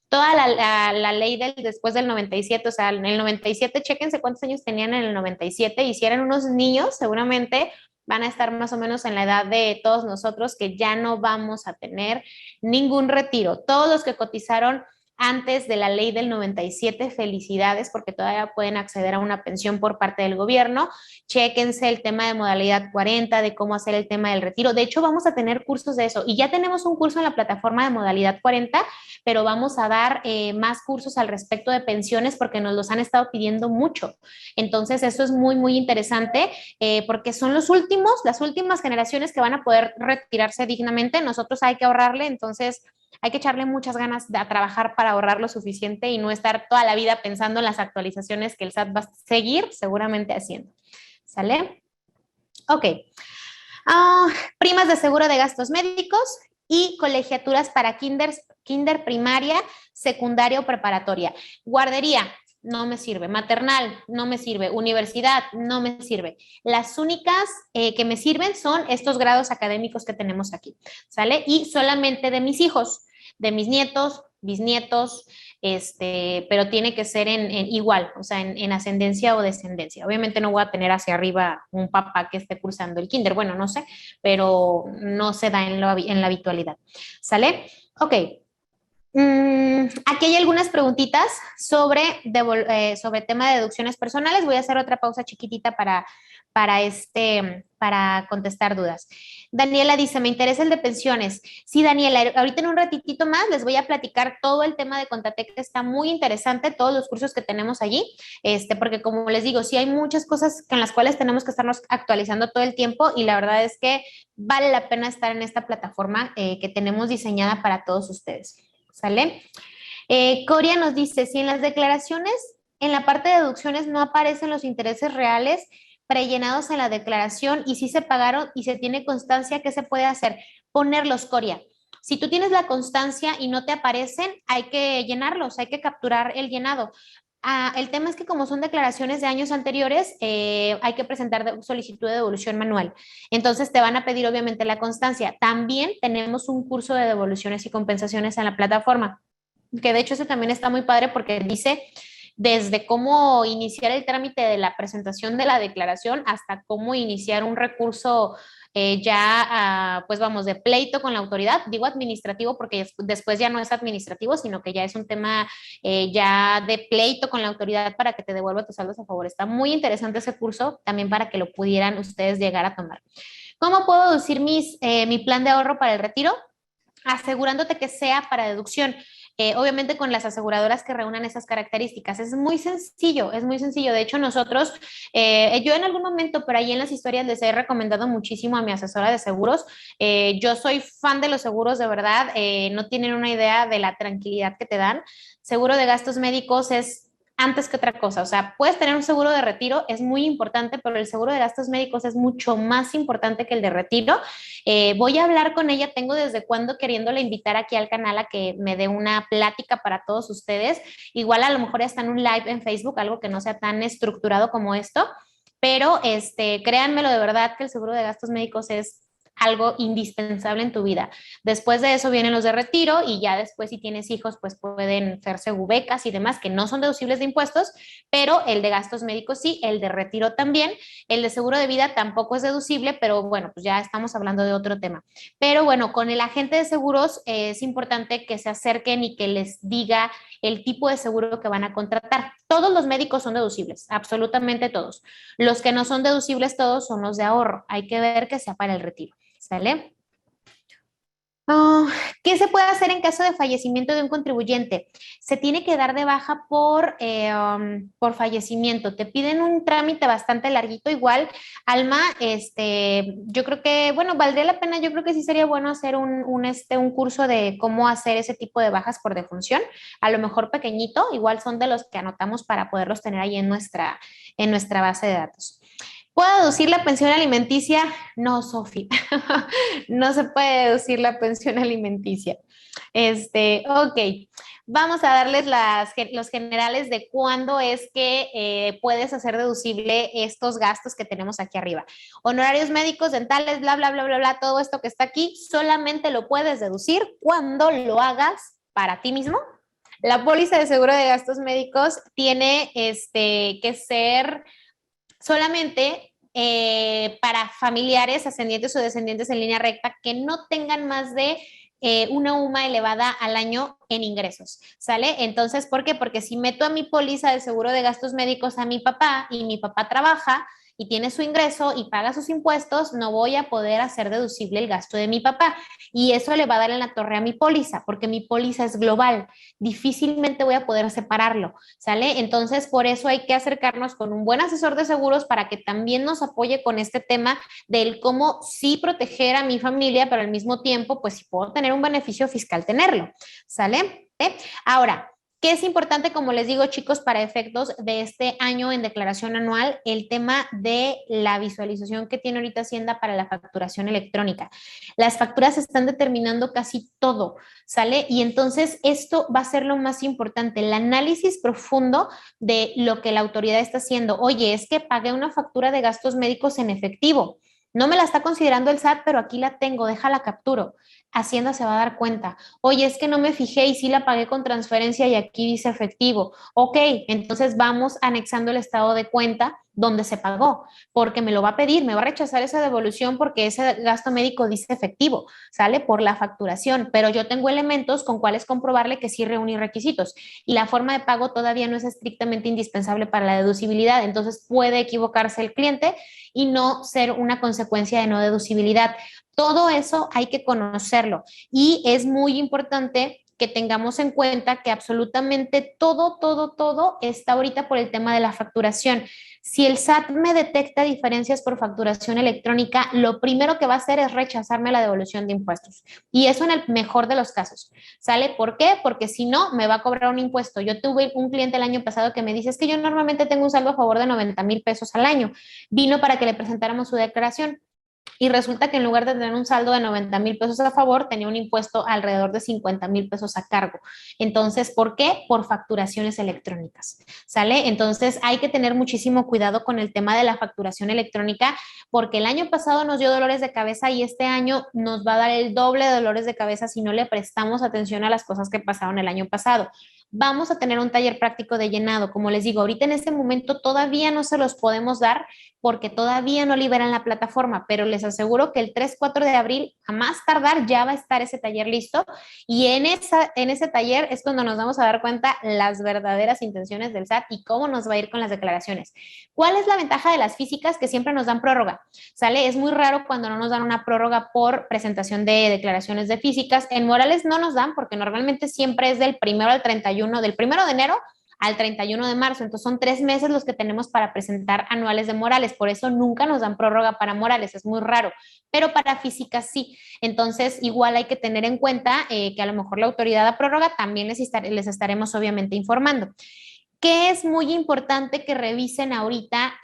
A: toda la ley del después del 97, o sea, en el 97, chéquense cuántos años tenían en el 97, y si eran unos niños, seguramente van a estar más o menos en la edad de todos nosotros, que ya no vamos a tener ningún retiro. Todos los que cotizaron antes de la ley del 97, felicidades, porque todavía pueden acceder a una pensión por parte del gobierno. Chéquense el tema de modalidad 40, de cómo hacer el tema del retiro. De hecho, vamos a tener cursos de eso y ya tenemos un curso en la plataforma de modalidad 40, pero vamos a dar más cursos al respecto de pensiones porque nos los han estado pidiendo mucho. Entonces, eso es muy, muy interesante porque son las últimas generaciones que van a poder retirarse dignamente. Nosotros hay que ahorrarle, entonces hay que echarle muchas ganas a trabajar para ahorrar lo suficiente y no estar toda la vida pensando en las actualizaciones que el SAT va a seguir seguramente haciendo. ¿Sale? Ok. Primas de seguro de gastos médicos y colegiaturas para kinder primaria, secundaria o preparatoria. Guardería, no me sirve. Maternal, no me sirve. Universidad, no me sirve. Las únicas que me sirven son estos grados académicos que tenemos aquí, ¿sale? Y solamente de mis hijos, de mis nietos, bisnietos, pero tiene que ser en igual, o sea, en ascendencia o descendencia. Obviamente no voy a tener hacia arriba un papá que esté cursando el kinder, bueno, no sé, pero no se da en la habitualidad, ¿sale? Ok. Aquí hay algunas preguntitas sobre tema de deducciones personales. Voy a hacer otra pausa chiquitita para contestar dudas. Daniela dice, me interesa el de pensiones. Sí, Daniela, ahorita en un ratitito más les voy a platicar todo el tema de Contatec, que está muy interesante, todos los cursos que tenemos allí, porque como les digo, sí hay muchas cosas con las cuales tenemos que estarnos actualizando todo el tiempo y la verdad es que vale la pena estar en esta plataforma que tenemos diseñada para todos ustedes. ¿Sale? Coria nos dice, si en las declaraciones, en la parte de deducciones no aparecen los intereses reales prellenados en la declaración y si se pagaron y se tiene constancia, ¿qué se puede hacer? Ponerlos, Coria. Si tú tienes la constancia y no te aparecen, hay que llenarlos, hay que capturar el llenado. El tema es que como son declaraciones de años anteriores, hay que presentar solicitud de devolución manual. Entonces te van a pedir obviamente la constancia. También tenemos un curso de devoluciones y compensaciones en la plataforma, que de hecho ese también está muy padre porque dice desde cómo iniciar el trámite de la presentación de la declaración hasta cómo iniciar un recurso pues vamos, de pleito con la autoridad, digo administrativo porque después ya no es administrativo, sino que ya es un tema ya de pleito con la autoridad para que te devuelva tus saldos a favor. Está muy interesante ese curso también para que lo pudieran ustedes llegar a tomar. ¿Cómo puedo deducir mi plan de ahorro para el retiro? Asegurándote que sea para deducción. Obviamente con las aseguradoras que reúnan esas características. Es muy sencillo, es muy sencillo. De hecho, nosotros, yo en algún momento por ahí en las historias les he recomendado muchísimo a mi asesora de seguros. Yo soy fan de los seguros, de verdad. No tienen una idea de la tranquilidad que te dan. Seguro de gastos médicos es antes que otra cosa. O sea, puedes tener un seguro de retiro, es muy importante, pero el seguro de gastos médicos es mucho más importante que el de retiro. Voy a hablar con ella, tengo desde cuando queriéndola invitar aquí al canal a que me dé una plática para todos ustedes. Igual a lo mejor está en un live en Facebook, algo que no sea tan estructurado como esto, pero créanmelo de verdad que el seguro de gastos médicos es algo indispensable en tu vida. Después de eso vienen los de retiro y ya después si tienes hijos pues pueden hacerse becas y demás que no son deducibles de impuestos, pero el de gastos médicos sí, el de retiro también, el de seguro de vida tampoco es deducible, pero bueno, pues ya estamos hablando de otro tema. Pero bueno, con el agente de seguros es importante que se acerquen y que les diga el tipo de seguro que van a contratar. Todos los médicos son deducibles, absolutamente todos. Los que no son deducibles todos son los de ahorro. Hay que ver que sea para el retiro. ¿Sale? Ah, ¿qué se puede hacer en caso de fallecimiento de un contribuyente? Se tiene que dar de baja por fallecimiento. Te piden un trámite bastante larguito. Igual, Alma, yo creo que, bueno, valdría la pena, yo creo que sí sería bueno hacer un curso de cómo hacer ese tipo de bajas por defunción. A lo mejor pequeñito, igual son de los que anotamos para poderlos tener ahí en nuestra base de datos. ¿Puedo deducir la pensión alimenticia? No, Sofi. No se puede deducir la pensión alimenticia. Ok, vamos a darles los generales de cuándo es que puedes hacer deducible estos gastos que tenemos aquí arriba. Honorarios médicos, dentales, bla, bla, bla, bla, bla, todo esto que está aquí, solamente lo puedes deducir cuando lo hagas para ti mismo. La póliza de seguro de gastos médicos tiene que ser solamente para familiares, ascendientes o descendientes en línea recta que no tengan más de una UMA elevada al año en ingresos, ¿sale? Entonces, ¿por qué? Porque si meto a mi póliza de seguro de gastos médicos a mi papá y mi papá trabaja y tiene su ingreso y paga sus impuestos, no voy a poder hacer deducible el gasto de mi papá. Y eso le va a dar en la torre a mi póliza, porque mi póliza es global. Difícilmente voy a poder separarlo, ¿sale? Entonces, por eso hay que acercarnos con un buen asesor de seguros para que también nos apoye con este tema del cómo sí proteger a mi familia, pero al mismo tiempo, pues si puedo tener un beneficio fiscal, tenerlo, ¿sale? Ahora, ¿qué es importante, como les digo, chicos, para efectos de este año en declaración anual? El tema de la visualización que tiene ahorita Hacienda para la facturación electrónica. Las facturas están determinando casi todo, ¿sale? Y entonces esto va a ser lo más importante, el análisis profundo de lo que la autoridad está haciendo. Oye, es que pagué una factura de gastos médicos en efectivo. No me la está considerando el SAT, pero aquí la tengo, déjala capturo. Hacienda se va a dar cuenta. Oye, es que no me fijé y sí la pagué con transferencia y aquí dice efectivo. Ok, entonces vamos anexando el estado de cuenta donde se pagó, porque me lo va a pedir, me va a rechazar esa devolución porque ese gasto médico dice efectivo, sale por la facturación, pero yo tengo elementos con cuales comprobarle que sí reúne requisitos y la forma de pago todavía no es estrictamente indispensable para la deducibilidad, entonces puede equivocarse el cliente y no ser una consecuencia de no deducibilidad. Todo eso hay que conocerlo y es muy importante que tengamos en cuenta que absolutamente todo está ahorita por el tema de la facturación. Si el SAT me detecta diferencias por facturación electrónica, lo primero que va a hacer es rechazarme la devolución de impuestos. Y eso en el mejor de los casos. ¿Sale? ¿Por qué? Porque si no, me va a cobrar un impuesto. Yo tuve un cliente el año pasado que me dice, es que yo normalmente tengo un saldo a favor de 90,000 pesos al año. Vino para que le presentáramos su declaración. Y resulta que en lugar de tener un saldo de 90,000 pesos a favor, tenía un impuesto alrededor de 50,000 pesos a cargo. Entonces, ¿por qué? Por facturaciones electrónicas. ¿Sale? Entonces, hay que tener muchísimo cuidado con el tema de la facturación electrónica, porque el año pasado nos dio dolores de cabeza y este año nos va a dar el doble de dolores de cabeza si no le prestamos atención a las cosas que pasaron el año pasado. Vamos a tener un taller práctico de llenado. Como les digo, ahorita en este momento todavía no se los podemos dar porque todavía no liberan la plataforma, pero les aseguro que el 3-4 de abril, a más tardar, ya va a estar ese taller listo y en ese taller es cuando nos vamos a dar cuenta las verdaderas intenciones del SAT y cómo nos va a ir con las declaraciones. ¿Cuál es la ventaja de las físicas? Que siempre nos dan prórroga, ¿sale? Es muy raro cuando no nos dan una prórroga por presentación de declaraciones de físicas. En Morales no nos dan porque normalmente siempre es del 1 al 31, del 1 de enero al 31 de marzo. Entonces son 3 meses los que tenemos para presentar anuales de Morales. Por eso nunca nos dan prórroga para Morales, es muy raro, pero para física sí. Entonces igual hay que tener en cuenta que a lo mejor la autoridad da prórroga, también les estaremos obviamente informando. ¿Qué es muy importante que revisen ahorita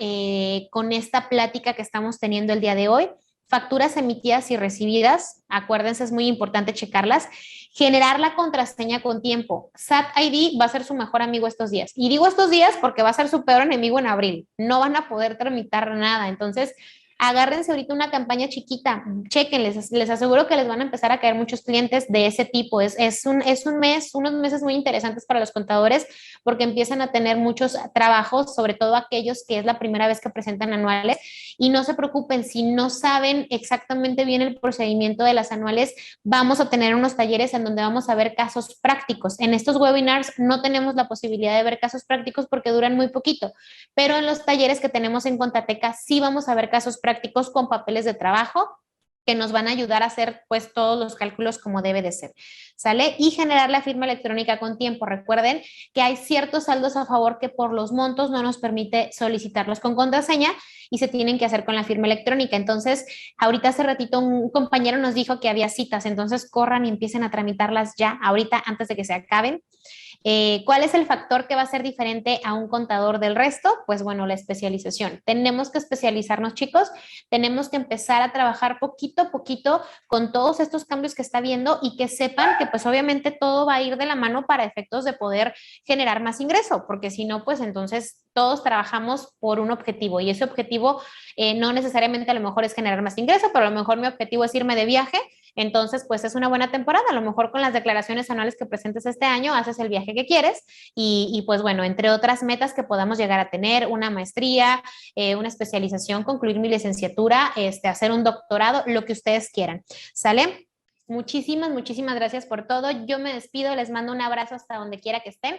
A: con esta plática que estamos teniendo el día de hoy? Facturas emitidas y recibidas, acuérdense, es muy importante checarlas. Generar la contraseña con tiempo. SAT ID va a ser su mejor amigo estos días. Y digo estos días porque va a ser su peor enemigo en abril. No van a poder tramitar nada. Entonces, agárrense ahorita una campaña chiquita, chequenles, les aseguro que les van a empezar a caer muchos clientes de ese tipo. Es un mes, unos meses muy interesantes para los contadores porque empiezan a tener muchos trabajos, sobre todo aquellos que es la primera vez que presentan anuales. Y no se preocupen, si no saben exactamente bien el procedimiento de las anuales, vamos a tener unos talleres en donde vamos a ver casos prácticos. En estos webinars no tenemos la posibilidad de ver casos prácticos porque duran muy poquito, pero en los talleres que tenemos en Contateca sí vamos a ver casos prácticos con papeles de trabajo que nos van a ayudar a hacer pues todos los cálculos como debe de ser, ¿sale? Y generar la firma electrónica con tiempo. Recuerden que hay ciertos saldos a favor que por los montos no nos permite solicitarlos con contraseña y se tienen que hacer con la firma electrónica. Entonces, ahorita hace ratito un compañero nos dijo que había citas, entonces corran y empiecen a tramitarlas ya, ahorita antes de que se acaben. ¿Cuál es el factor que va a ser diferente a un contador del resto? Pues bueno, la especialización. Tenemos que especializarnos, chicos. Tenemos que empezar a trabajar poquito a poquito con todos estos cambios que está viendo y que sepan que pues obviamente todo va a ir de la mano para efectos de poder generar más ingreso, porque si no, pues entonces todos trabajamos por un objetivo y ese objetivo no necesariamente a lo mejor es generar más ingreso, pero a lo mejor mi objetivo es irme de viaje. Entonces, pues es una buena temporada. A lo mejor con las declaraciones anuales que presentes este año, haces el viaje que quieres y pues bueno, entre otras metas que podamos llegar a tener, una maestría, una especialización, concluir mi licenciatura, hacer un doctorado, lo que ustedes quieran. ¿Sale? Muchísimas, muchísimas gracias por todo. Yo me despido, les mando un abrazo hasta donde quiera que estén.